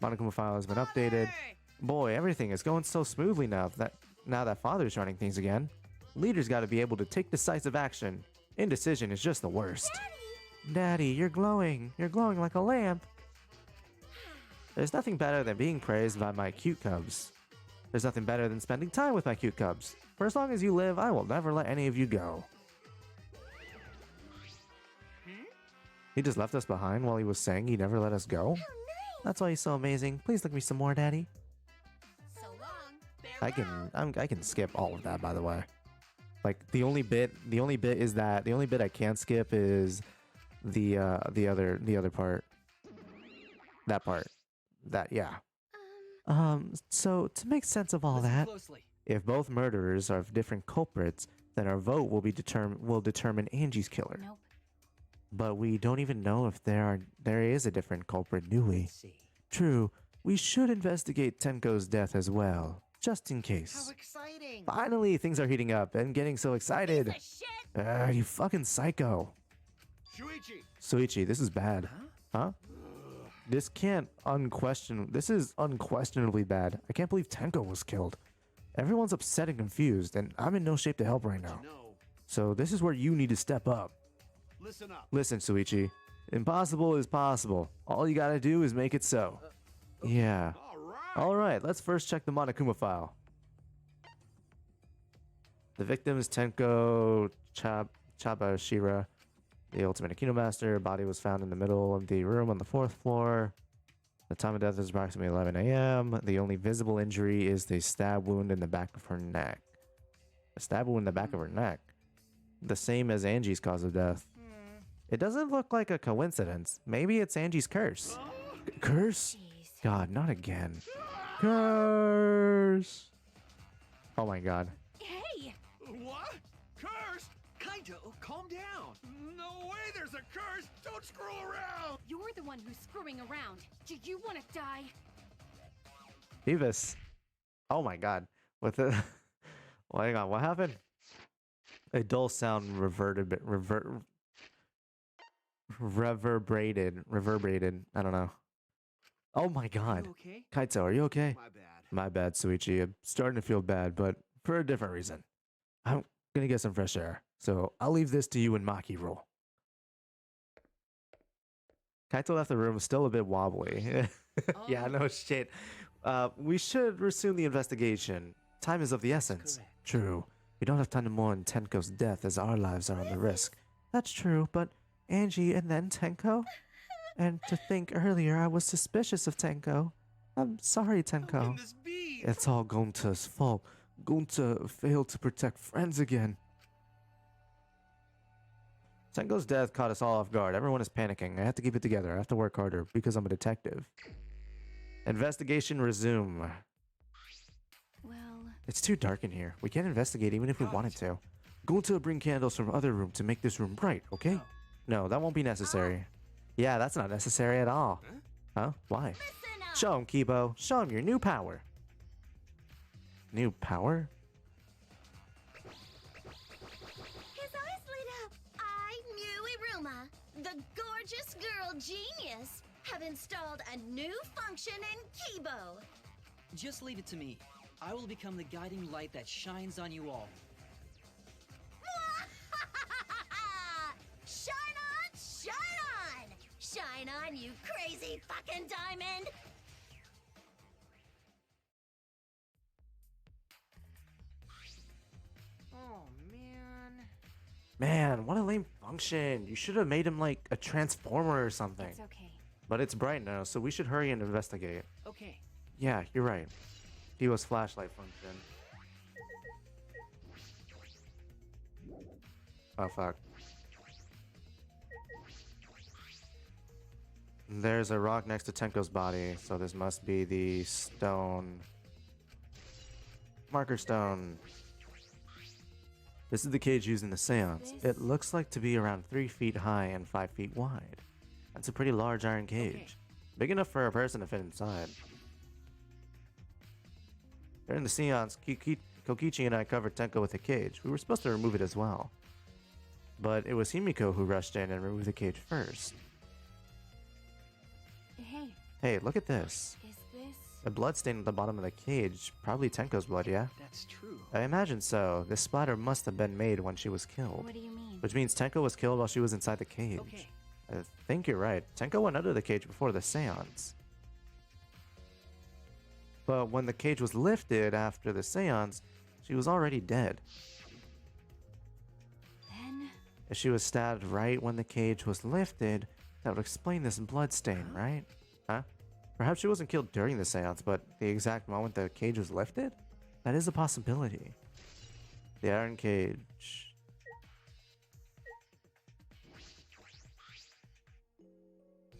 Monokuma file has been updated. Boy, everything is going so smoothly now that Father's running things again. Leaders gotta be able to take decisive action. Indecision is just the worst. Daddy, you're glowing. You're glowing like a lamp. There's nothing better than being praised by my cute cubs. There's nothing better than spending time with my cute cubs. For as long as you live, I will never let any of you go. He just left us behind while he was saying he never let us go? That's why he's so amazing. Please look me some more, Daddy. So long. I can skip all of that, by the way. Like the only bit I can't skip is the other part. That part. That, yeah. So to make sense of all Listen that, closely. if both murderers are different culprits, then our vote will determine Angie's killer. Nope. But we don't even know if there is a different culprit, do we? Let's see. True. We should investigate Tenko's death as well, just in case. How exciting! Finally, things are heating up and getting so excited. Piece of shit. You fucking psycho. Shuichi! Soichi, this is bad. Huh? This is unquestionably bad. I can't believe Tenko was killed. Everyone's upset and confused, and I'm in no shape to help right now. No. So this is where you need to step up. Listen up. Listen, Soichi. Impossible is possible. All you gotta do is make it so. Yeah. Alright, let's first check the Monokuma file. The victim is Tenko Chabashira, the ultimate Akino master. Body was found in the middle of the room on the 4th floor. The time of death is approximately 11 a.m. The only visible injury is the stab wound in the back of her neck. A stab wound in the back of her neck. The same as Angie's cause of death. It doesn't look like a coincidence. Maybe it's Angie's curse. Curse? Jeez. God, not again. Curse! Oh my god. Hey. What? Curse? Kaito, calm down. No way there's a curse! Don't screw around! You're the one who's screwing around. Do you want to die? Beavis. Oh my god. With the... Well, hang on, what happened? A dull sound reverberated. I don't know. Oh my god. You okay? Kaito, are you okay? My bad. My bad, Suichi. I'm starting to feel bad, but for a different reason. I'm gonna get some fresh air, so I'll leave this to you and Maki rule. Kaito left the room still a bit wobbly. Yeah, no shit. We should resume the investigation. Time is of the essence. correct. True. We don't have time to mourn Tenko's death as our lives are on the risk. That's true, but Angie and then Tenko? And to think earlier I was suspicious of Tenko. I'm sorry, How Tenko. can this be? It's all Gonta's fault. Gonta failed to protect friends again. Tenko's death caught us all off guard. Everyone is panicking. I have to keep it together. I have to work harder because I'm a detective. Investigation resume. Well, It's too dark in here. We can't investigate even if we wanted to. Gonta will bring candles from other room to make this room bright, okay? No, that won't be necessary. Yeah, that's not necessary at all. Huh? Why? Listen up. Show him, Kibo. Show him your new power. New power? His eyes lit up. I, Muiruma, the gorgeous girl genius, have installed a new function in Kibo. Just leave it to me. I will become the guiding light that shines on you all. Shine on, shine on! Shine on, you crazy fucking diamond! Oh, man. Man, what a lame function. You should have made him like a transformer or something. it's okay. But it's bright now, so we should hurry and investigate. Okay. Yeah, you're right. Kibo's flashlight function. Oh, fuck. There's a rock next to Tenko's body, so this must be the stone. Marker stone. This is the cage used in the seance. It looks like to be around 3 feet high and 5 feet wide. That's a pretty large iron cage. Big enough for a person to fit inside. During the seance, Kokichi and I covered Tenko with a cage. We were supposed to remove it as well. But it was Himiko who rushed in and removed the cage first. Hey, Hey, look at this. is this? A blood stain at the bottom of the cage. Probably Tenko's blood, yeah? That's true. I imagine so. This splatter must have been made when she was killed. What do you mean? Which means Tenko was killed while she was inside the cage. Okay. I think you're right. Tenko went under the cage before the seance. But when the cage was lifted after the seance, she was already dead. Then If she was stabbed right when the cage was lifted, that would explain this blood stain, right? Huh? Perhaps she wasn't killed during the seance, but the exact moment the cage was lifted? That is a possibility. The iron cage.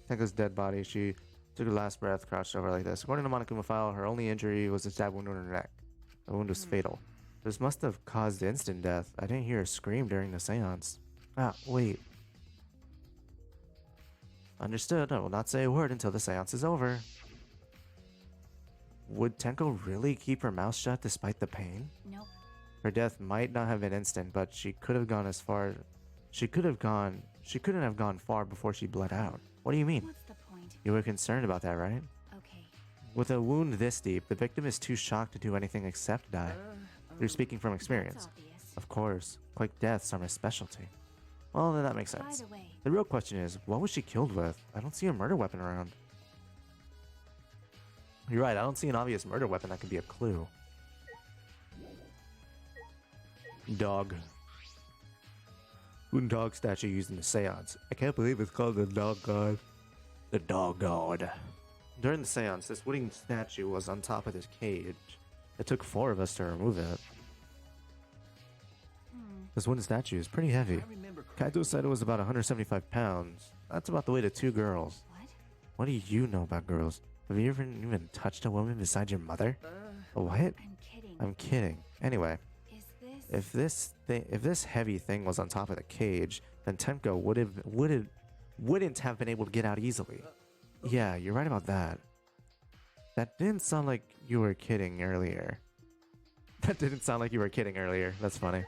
Tenko's dead body, she took her last breath, crouched over like this. According to Monokuma file, her only injury was a stab wound on her neck. The wound was fatal. This must have caused instant death. I didn't hear a scream during the seance. Ah, wait. Understood. I will not say a word until the seance is over. Would Tenko really keep her mouth shut despite the pain? nope. Her death might not have been instant, but she could have gone as far. She couldn't have gone far before she bled out. What do you mean? What's the point? You were concerned about that, right? Okay. With a wound this deep, the victim is too shocked to do anything except die. You're speaking from experience. That's obvious. Of course. Quick deaths are my specialty. Well, then that makes By sense. the way, The real question is, what was she killed with? I don't see a murder weapon around. You're right, I don't see an obvious murder weapon that could be a clue. Dog. Wooden dog statue used in the seance. I can't believe it's called the dog god. The dog god. During the seance, this wooden statue was on top of this cage. It took 4 of us to remove it. This wooden statue is pretty heavy. I remember correctly. Kaito said it was about 175 pounds. That's about the weight of 2 girls. what? What do you know about girls? Have you ever even touched a woman besides your mother? What? I'm kidding. I'm kidding. Anyway, Is this? if this heavy thing was on top of the cage, then Tenko wouldn't have been able to get out easily. Yeah, you're right about that. That didn't sound like you were kidding earlier. That didn't sound like you were kidding earlier. That's funny.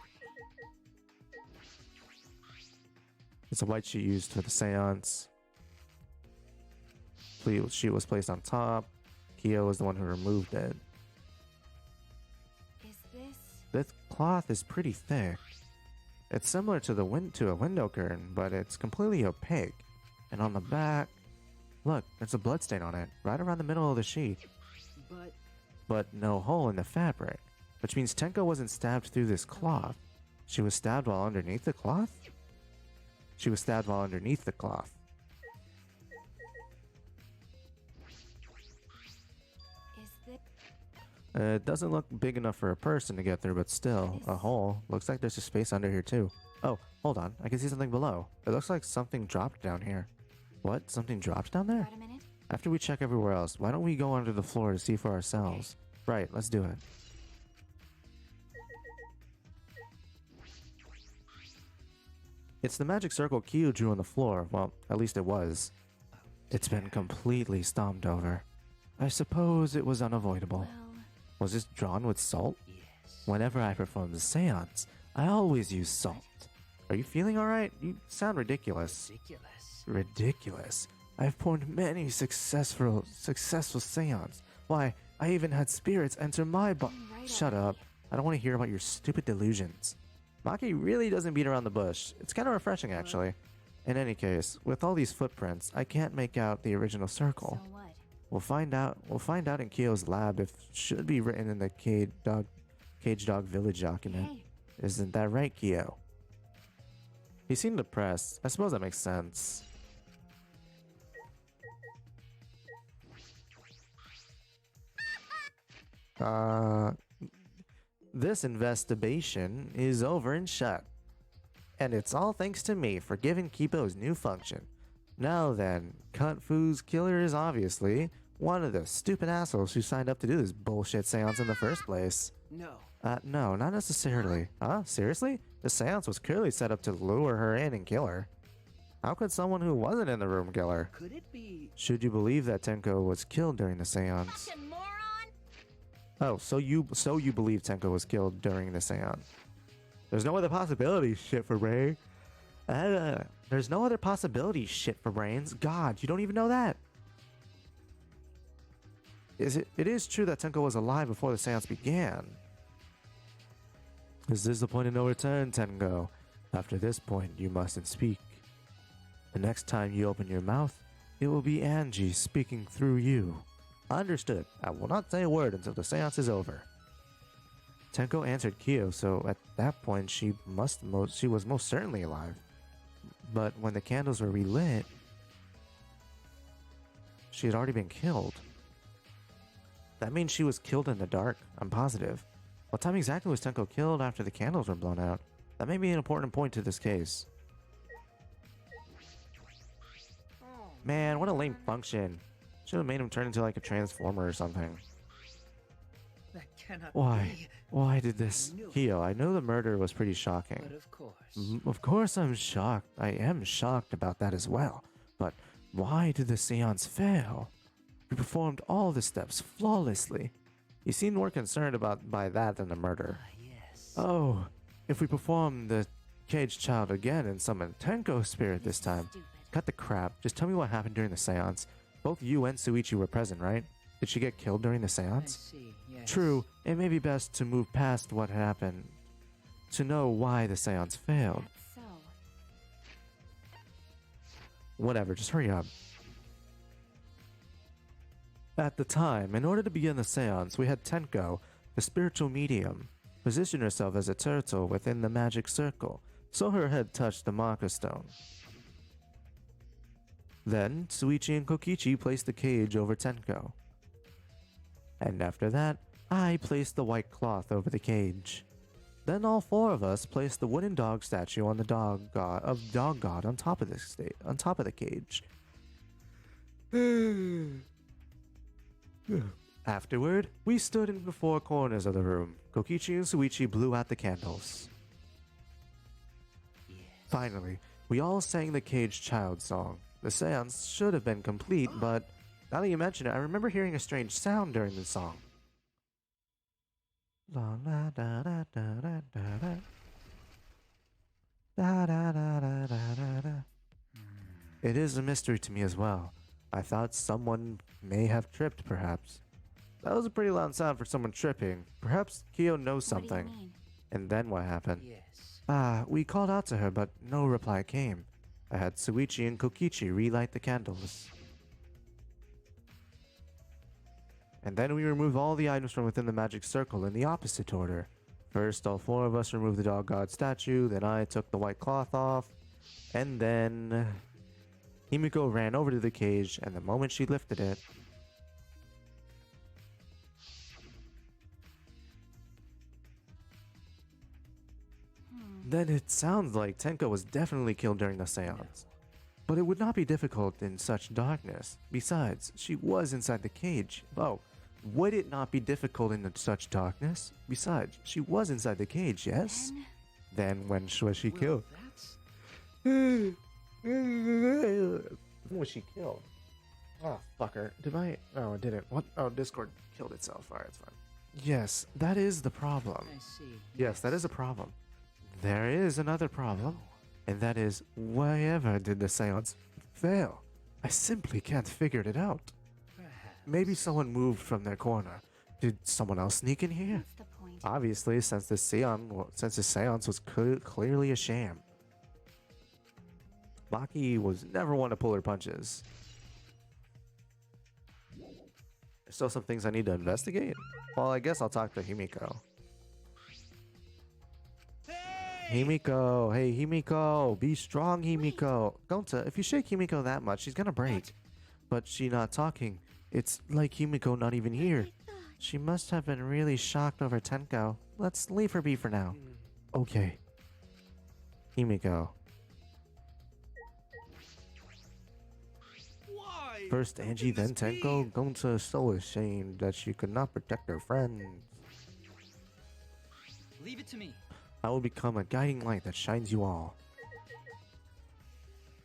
It's a white sheet used for the seance. Sheet was placed on top. Kyo was the one who removed it. Is this? This cloth is pretty thick. It's similar to a window curtain, but it's completely opaque. And on the back, Look, there's a bloodstain on it, right around the middle of the sheet. But no hole in the fabric, which means Tenko wasn't stabbed through this cloth. She was stabbed while underneath the cloth? She was stabbed while underneath the cloth. It doesn't look big enough for a person to get through, but still, a hole. Looks like there's a space under here too. Oh, hold on. I can see something below. It looks like something dropped down here. What? Something dropped down there? After we check everywhere else, why don't we go under the floor to see for ourselves? Right, let's do it. It's the magic circle Kyo drew on the floor. Well, at least it was. It's been completely stomped over. I suppose it was unavoidable. Was this drawn with salt? Yes. Whenever I perform the seance, I always use salt. Are you feeling alright? You sound ridiculous. Ridiculous. I've performed many successful seance. Why, I even had spirits enter my body. Shut up. I don't want to hear about your stupid delusions. Maki really doesn't beat around the bush. It's kind of refreshing, actually. In any case, with all these footprints, I can't make out the original circle. So what? We'll find out in Kyo's lab if it should be written in the Cage Dog Village document. Hey. Isn't that right, Kyo? He seemed depressed. I suppose that makes sense. This investigation is over and shut. And it's all thanks to me for giving Kipo's new function. Now then, Kung Fu's killer is obviously one of the stupid assholes who signed up to do this bullshit seance in the first place. No. No, not necessarily. Huh? Seriously? The seance was clearly set up to lure her in and kill her. How could someone who wasn't in the room kill her? Could it be? Should you believe that Tenko was killed during the seance? Fucking moron! Oh, so you believe Tenko was killed during the seance? There's no other possibility, shit for brain. There's no other possibility, shit for brains. God, you don't even know that. It is true that Tenko was alive before the seance began. Is this the point of no return, Tenko? After this point, you mustn't speak. The next time you open your mouth, it will be Angie speaking through you. Understood. I will not say a word until the seance is over. Tenko answered Kyo, so at that point she was most certainly alive. But when the candles were relit, she had already been killed. That means she was killed in the dark, I'm positive. What time exactly was Tenko killed after the candles were blown out? That may be an important point to this case. Man, what a lame function. Should have made him turn into like a transformer or something. That cannot Why? be. Why did this? I knew it. Kyo, I know the murder was pretty shocking. But of course. Of course I'm shocked. I am shocked about that as well. But why did the seance fail? We performed all the steps flawlessly. You seem more concerned by that than the murder. Yes. Oh, if we perform the caged child again and summon Tenko's spirit this time. Stupid. Cut the crap. Just tell me what happened during the seance. Both you and Suichi were present, right? Did she get killed during the I seance? see. Yes. True, it may be best to move past what happened to know why the seance failed. That's so. Whatever, just hurry up. At the time, in order to begin the seance, we had Tenko, the spiritual medium, position herself as a turtle within the magic circle, so her head touched the marker stone. Then, Suichi and Kokichi placed the cage over Tenko. And after that, I placed the white cloth over the cage. Then all four of us placed the wooden dog statue on the dog god on top of the cage. Afterward, we stood in the four corners of the room. Kokichi and Suichi blew out the candles. Yes. Finally, we all sang the caged child song. The seance should have been complete, but now that you mention it, I remember hearing a strange sound during the song. La la da da da da da da. Da da da da da da da. It is a mystery to me as well. I thought someone may have tripped, perhaps. That was a pretty loud sound for someone tripping. Perhaps Kyo knows What do something. you mean? And then what happened? Yes. We called out to her, but no reply came. I had Suichi and Kokichi relight the candles. And then we remove all the items from within the magic circle in the opposite order. First, all 4 of us removed the dog god statue, then I took the white cloth off, and then Himiko ran over to the cage, and the moment she lifted it, then it sounds like Tenko was definitely killed during the seance. But it would not be difficult in such darkness. Besides, she was inside the cage. Oh, would it not be difficult in such darkness? Besides, she was inside the cage, yes? Then when was she killed? That's... When was she killed? Oh, fucker. Did I? No, it didn't. What? Oh, Discord killed itself. Alright, it's fine. Yes, that is the problem. I see. Yes, that is a problem. There is another problem, and that is, wherever did the seance fail? I simply can't figure it out. Perhaps. Maybe someone moved from their corner. Did someone else sneak in here? What's the point? Obviously, since the seance was clearly a sham. Maki was never one to pull her punches. There's still some things I need to investigate? Well, I guess I'll talk to Himiko. Himiko, hey Himiko, be strong Himiko. Gonta, if you shake Himiko that much, she's gonna break. But she not talking. It's like Himiko not even here. She must have been really shocked over Tenko. Let's leave her be for now. Okay. Himiko. Why? First How Angie, can then this Tenko. be? Gonta is so ashamed that she could not protect her friends. Leave it to me. I will become a guiding light that shines you all.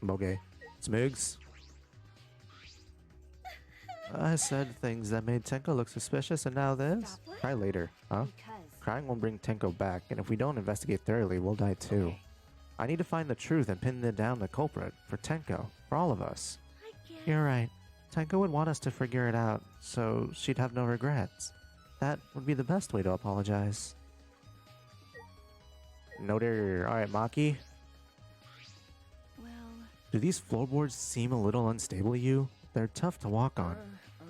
Okay. Smigs. I said things that made Tenko look suspicious, and now this? Stop what? Cry later, huh? Because Crying won't bring Tenko back, and if we don't investigate thoroughly, we'll die too. Okay. I need to find the truth and pin down the culprit for Tenko, for all of us. I guess. You're right. Tenko would want us to figure it out, so she'd have no regrets. That would be the best way to apologize. Noted. Alright, Maki. Well, Do these floorboards seem a little unstable to you? They're tough to walk on.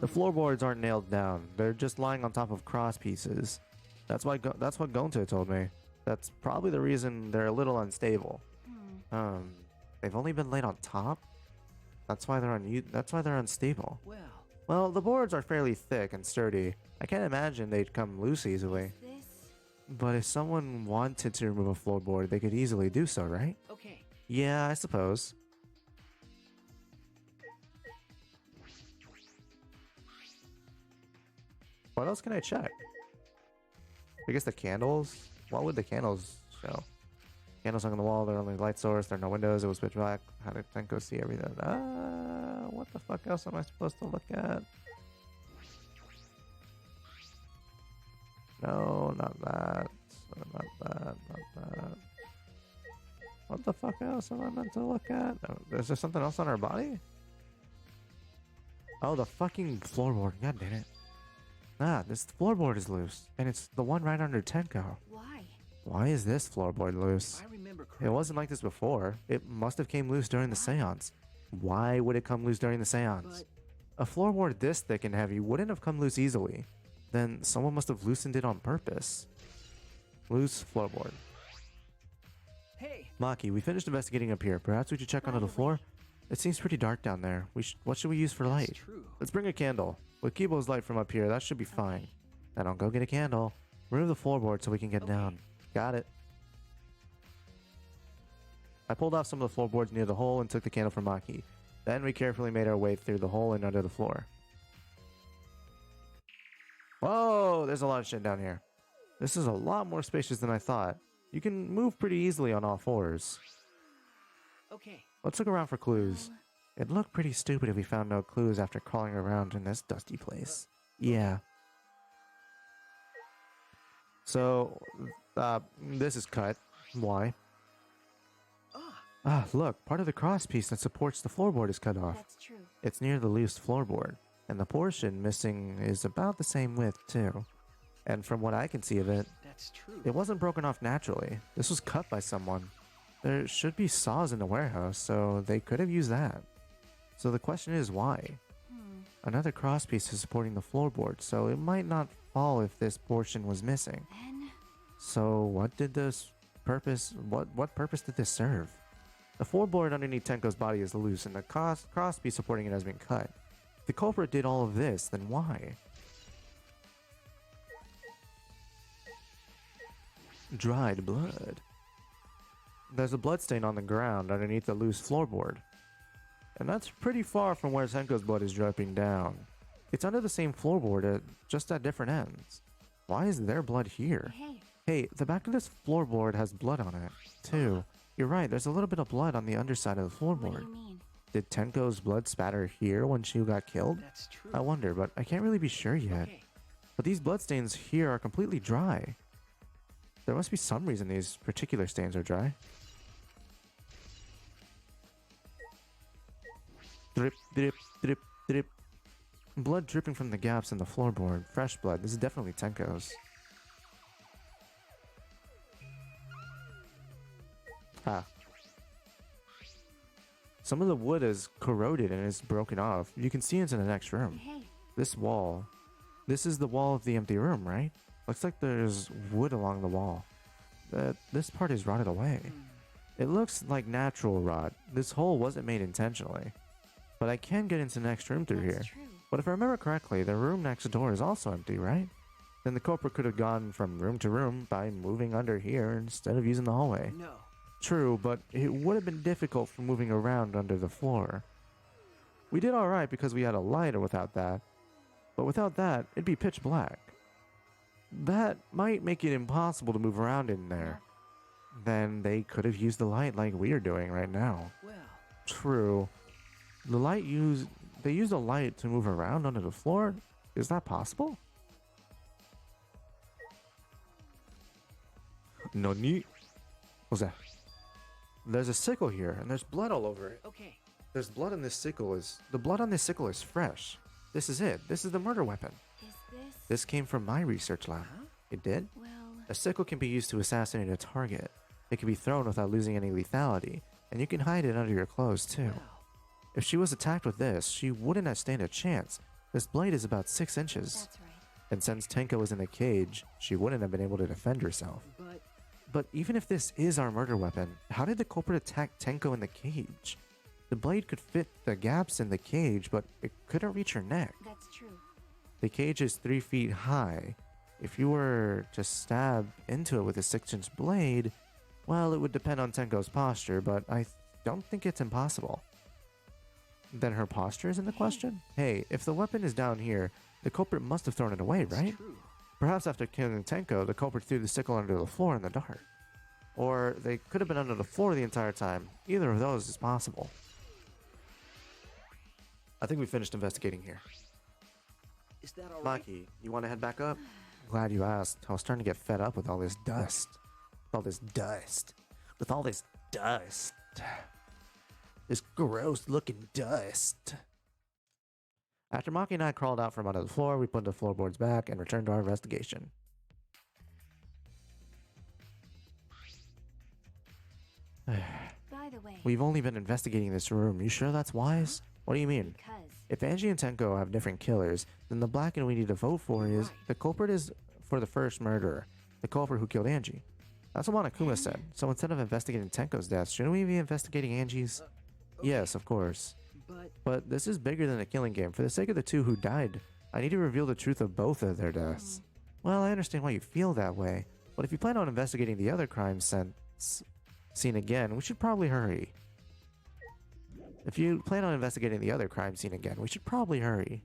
The floorboards aren't nailed down. They're just lying on top of cross pieces. That's what Gonta told me. That's probably the reason they're a little unstable. They've only been laid on top. That's why they're unstable. Well, the boards are fairly thick and sturdy. I can't imagine they'd come loose easily. this. But if someone wanted to remove a floorboard, they could easily do so, right? Okay. Yeah, I suppose. What else can I check? I guess the candles? What would the candles show? Candles hung on the wall, they're only light source, there are no windows, it was pitch black. How did Tenko see everything? What the fuck else am I supposed to look at? No, not that. Not that, not that. What the fuck else am I meant to look at? No, is there something else on our body? Oh, the fucking floorboard. God damn it. Ah, this floorboard is loose. And it's the one right under Tenko. Why? Why is this floorboard loose? I remember It correctly. wasn't like this before. It must have came loose during the seance. Why would it come loose during the seance? A floorboard this thick and heavy wouldn't have come loose easily. Then someone must have loosened it on purpose. Loose floorboard. Hey, Maki, we finished investigating up here. Perhaps we should check By onto the the floor? way. It seems pretty dark down there. What should we use for that's light? true. Let's bring a candle. With Kibo's light from up here, that should be fine. Then I'll go get a candle. Remove the floorboard so we can get down. Got it. I pulled off some of the floorboards near the hole and took the candle from Maki. Then we carefully made our way through the hole and under the floor. Whoa, there's a lot of shit down here. This is a lot more spacious than I thought. You can move pretty easily on all fours. Okay. Let's look around for clues. It'd look pretty stupid if we found no clues after crawling around in this dusty place. Yeah. So, this is cut. Why? Ah, look, part of the cross piece that supports the floorboard is cut off. That's true. It's near the loose floorboard, and the portion missing is about the same width, too. And from what I can see of it, That's true. it wasn't broken off naturally. This was cut by someone. There should be saws in the warehouse, so they could have used that. So the question is why? Another crosspiece is supporting the floorboard, so it might not fall if this portion was missing. Then So what did this purpose, what purpose did this serve? The floorboard underneath Tenko's body is loose and the crosspiece supporting it has been cut. If the culprit did all of this, then why? Dried blood. There's a bloodstain on the ground underneath the loose floorboard. And that's pretty far from where Tenko's blood is dripping down. It's under the same floorboard, just at different ends. Why is there blood here? hey, Hey, the back of this floorboard has blood on it, too. You're right, there's a little bit of blood on the underside of the what do floorboard. you mean? Did Tenko's blood spatter here when she got killed? That's true. I wonder, but I can't really be sure yet. Okay. But these bloodstains here are completely dry. There must be some reason these particular stains are dry. Drip, drip, drip, drip. Blood dripping from the gaps in the floorboard. Fresh blood. This is definitely Tenko's. Ah. Some of the wood is corroded and is broken off. You can see into the next room. Hey, This wall. This is the wall of the empty room, right? Looks like there's wood along the wall. This part is rotted away. It looks like natural rot. This hole wasn't made intentionally. But I can get into the next room through here. that's true. But if I remember correctly, the room next door is also empty, right? Then the culprit could have gone from room to room by moving under here instead of using the hallway. No. True, but it would have been difficult for moving around under the floor. We did alright because we had a light without that. But without that, it'd be pitch black. That might make it impossible to move around in there. Then they could have used the light like we are doing right now. Well, True. They used a light to move around under the floor? Is that possible? Nani? What's that? There's a sickle here, and there's blood all over it. okay. There's blood on this sickle the blood on this sickle is fresh. This is it. This is the murder weapon. Is this? This came from my research lab. Huh? It did? Well, A sickle can be used to assassinate a target. It can be thrown without losing any lethality, and you can hide it under your clothes too. Wow. If she was attacked with this, she wouldn't have stand a chance. This blade is about 6 inches. that's right. And since Tenko was in a cage, she wouldn't have been able to defend herself. But But even if this is our murder weapon, how did the culprit attack Tenko in the cage? The blade could fit the gaps in the cage, but it couldn't reach her neck. That's true. The cage is 3 feet high. If you were to stab into it with a 6-inch blade, well, it would depend on Tenko's posture, but I don't think it's impossible. Then her posture is in the question? Hey, if the weapon is down here, the culprit must have thrown it away, it's right? true. Perhaps after killing Tenko, the culprit threw the sickle under the floor in the dark. Or they could have been under the floor the entire time. Either of those is possible. I think we finished investigating here. Is that all right? Maki, you want to head back up? Glad you asked. I was starting to get fed up with all this dust. With all this dust. This gross looking dust. After Maki and I crawled out from under the floor, we put the floorboards back and returned to our investigation. By the way, We've only been investigating this room. You sure that's wise? What do you mean? because If Angie and Tenko have different killers, then the blackened we need to vote for is the culprit is for the first murderer, the culprit who killed Angie. That's what Monokuma said. So instead of investigating Tenko's death, shouldn't we be investigating Angie's? Yes, of course. But this is bigger than a killing game. For the sake of the two who died, I need to reveal the truth of both of their deaths. Well, I understand why you feel that way, but if you plan on investigating the other crime scene again, we should probably hurry. If you plan on investigating the other crime scene again, we should probably hurry.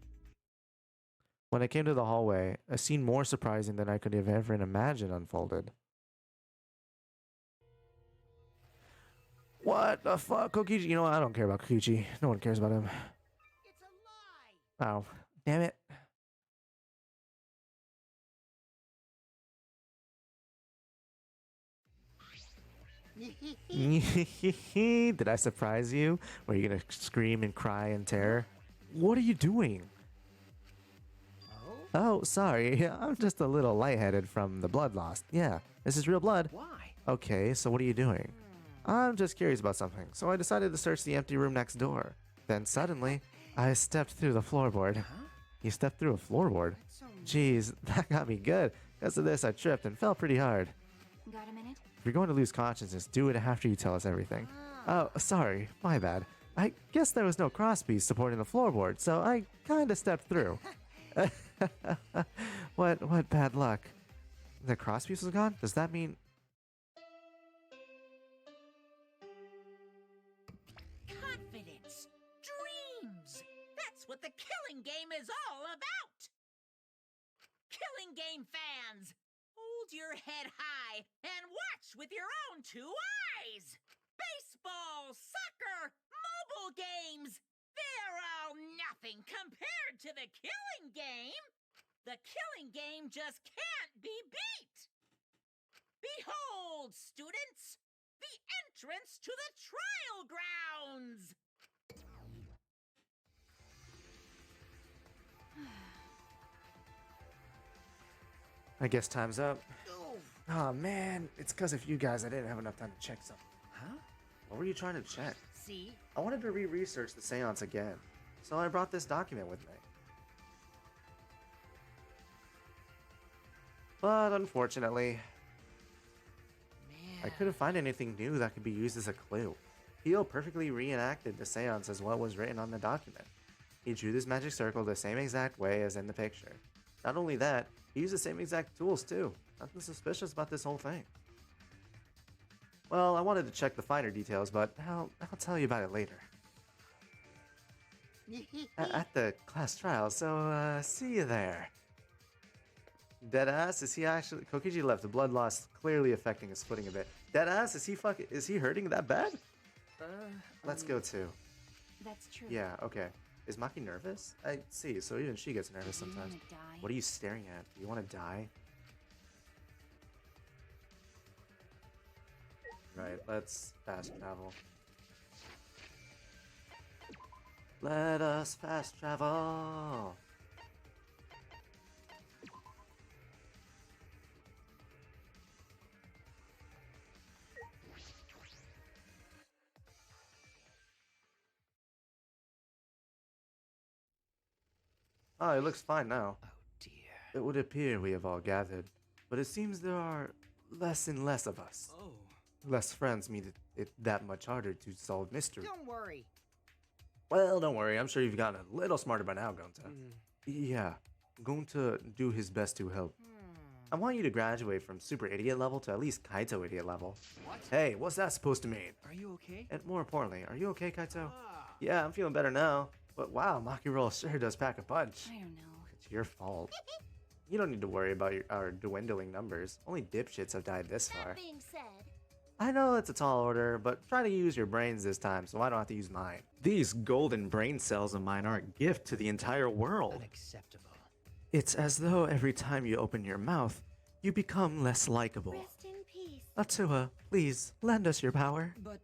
When I came to the hallway, a scene more surprising than I could have ever imagined unfolded. What the fuck, Kokichi? You know what? I don't care about Kokichi. No one cares about him. It's a lie! Oh, damn it. Did I surprise you? Were you gonna scream and cry in terror? What are you doing? Oh, sorry. I'm just a little lightheaded from the blood loss. Yeah, this is real blood. Why? Okay, so what are you doing? I'm just curious about something, so I decided to search the empty room next door. Then suddenly, I stepped through the floorboard. You stepped through a floorboard? Jeez, that got me good. Because of this, I tripped and fell pretty hard. Got a minute? If you're going to lose consciousness, do it after you tell us everything. Oh, sorry. My bad. I guess there was no crosspiece supporting the floorboard, so I kinda stepped through. What bad luck. The crosspiece was gone? Does that mean... Confidence, dreams. That's what the killing game is all about. Killing game fans, hold your head high and watch with your own two eyes. Baseball, soccer, mobile games, they're all nothing compared to the killing game. The killing game just can't be beat. Behold, students, the entrance to the trial grounds. I guess time's up. Oh man, it's because of you guys I didn't have enough time to check something. Huh? What were you trying to check? See? I wanted to re-research the seance again, so I brought this document with me. But unfortunately, I couldn't find anything new that could be used as a clue. Hio perfectly reenacted the seance as what was written on the document. He drew this magic circle the same exact way as in the picture. Not only that, he used the same exact tools too. Nothing suspicious about this whole thing. Well, I wanted to check the finer details, but I'll tell you about it later. At the class trial, so see you there. Deadass, is he actually... Kokichi left, the blood loss clearly affecting his footing a bit. Deadass, is he hurting that bad? Let's go too. That's true. Yeah, okay. Is Maki nervous? I see, so even she gets nervous sometimes. wanna die? What are you staring at? Do you want to die? Right, let's fast travel. Let us fast travel! Oh, it looks fine now. Oh dear. It would appear we have all gathered, but it seems there are less and less of us. Oh. Less friends mean it that much harder to solve mystery. Don't worry. Well, don't worry. I'm sure you've gotten a little smarter by now, Gonta. Yeah, Gonta do his best to help. I want you to graduate from super idiot level to at least Kaito idiot level. What? Hey, what's that supposed to mean? Are you okay? And more importantly, are you okay, Kaito? Ah. Yeah, I'm feeling better now. But wow, Maki Roll sure does pack a punch. I don't know. It's your fault. You don't need to worry about our dwindling numbers. Only dipshits have died this far. That being said, I know it's a tall order, but try to use your brains this time so I don't have to use mine. These golden brain cells of mine are a gift to the entire world. Unacceptable. It's as though every time you open your mouth, you become less likable. Rest in peace. Atua, please, lend us your power. But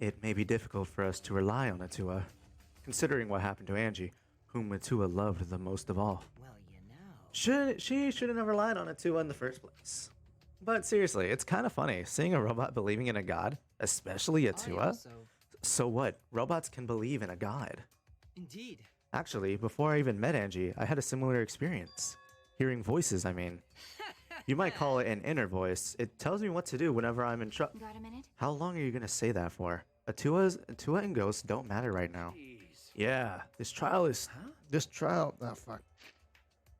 It may be difficult for us to rely on Atua, considering what happened to Angie, whom Atua loved the most of all. Well, you know. She shouldn't have relied on Atua in the first place. But seriously, it's kind of funny seeing a robot believing in a god, especially I Atua. also... So what? Robots can believe in a god. Indeed. Actually, before I even met Angie, I had a similar experience. Hearing voices, I mean. You might call it an inner voice. It tells me what to do whenever I'm in trouble. Got a minute? How long are you gonna say that for? Atua and ghosts don't matter right now. Jeez. Yeah, this trial. Oh fuck.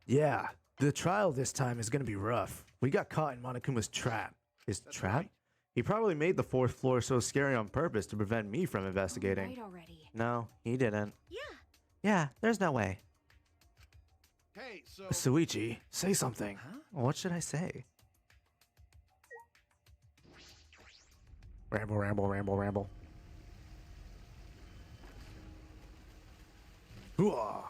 Yeah, the trial this time is gonna be rough. We got caught in Monokuma's trap. His trap? He probably made the fourth floor so scary on purpose to prevent me from investigating. Right already. No, he didn't. Yeah. Yeah, there's no way. Hey, so Suichi, say something. Huh? What should I say? Ramble, ramble, ramble, ramble. Hooah!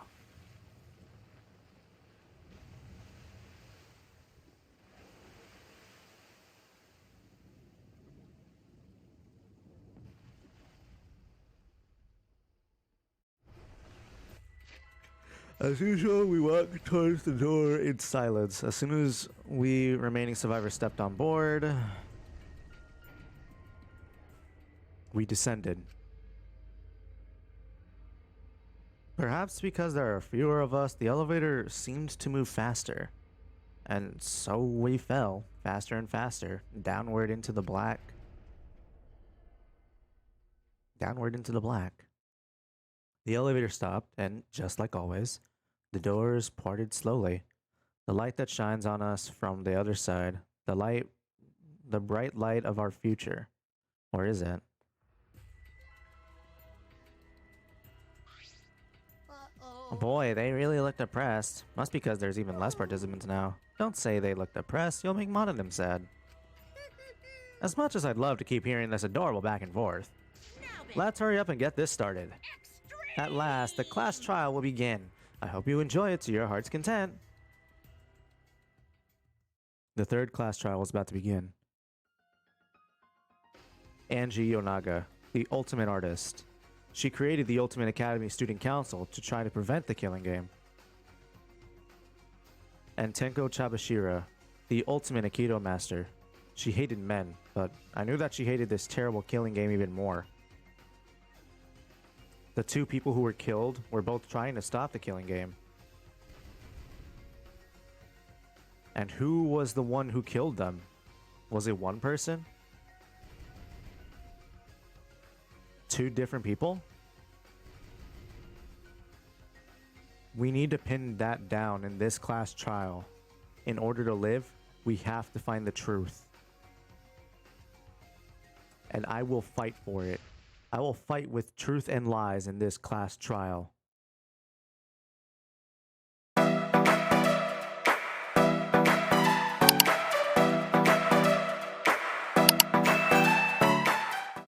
As usual, we walked towards the door in silence. As soon as we remaining survivors stepped on board, we descended. Perhaps because there are fewer of us, the elevator seemed to move faster. And so we fell, faster and faster, downward into the black. Downward into the black. The elevator stopped, and just like always, the doors parted slowly. The light that shines on us from the other side, the bright light of our future. Or is it? Boy, they really look depressed. Must be because there's even less participants now. Don't say they look depressed, you'll make one of them sad. As much as I'd love to keep hearing this adorable back and forth, let's hurry up and get this started. At last, the class trial will begin. I hope you enjoy it to your heart's content. The third class trial is about to begin. Angie Yonaga, the ultimate artist. She created the Ultimate Academy Student Council to try to prevent the killing game. And Tenko Chabashira, the ultimate Aikido master. She hated men, but I knew that she hated this terrible killing game even more. The two people who were killed were both trying to stop the killing game. And who was the one who killed them? Was it one person? Two different people? We need to pin that down in this class trial. In order to live, we have to find the truth. And I will fight for it. I will fight with truth and lies in this class trial.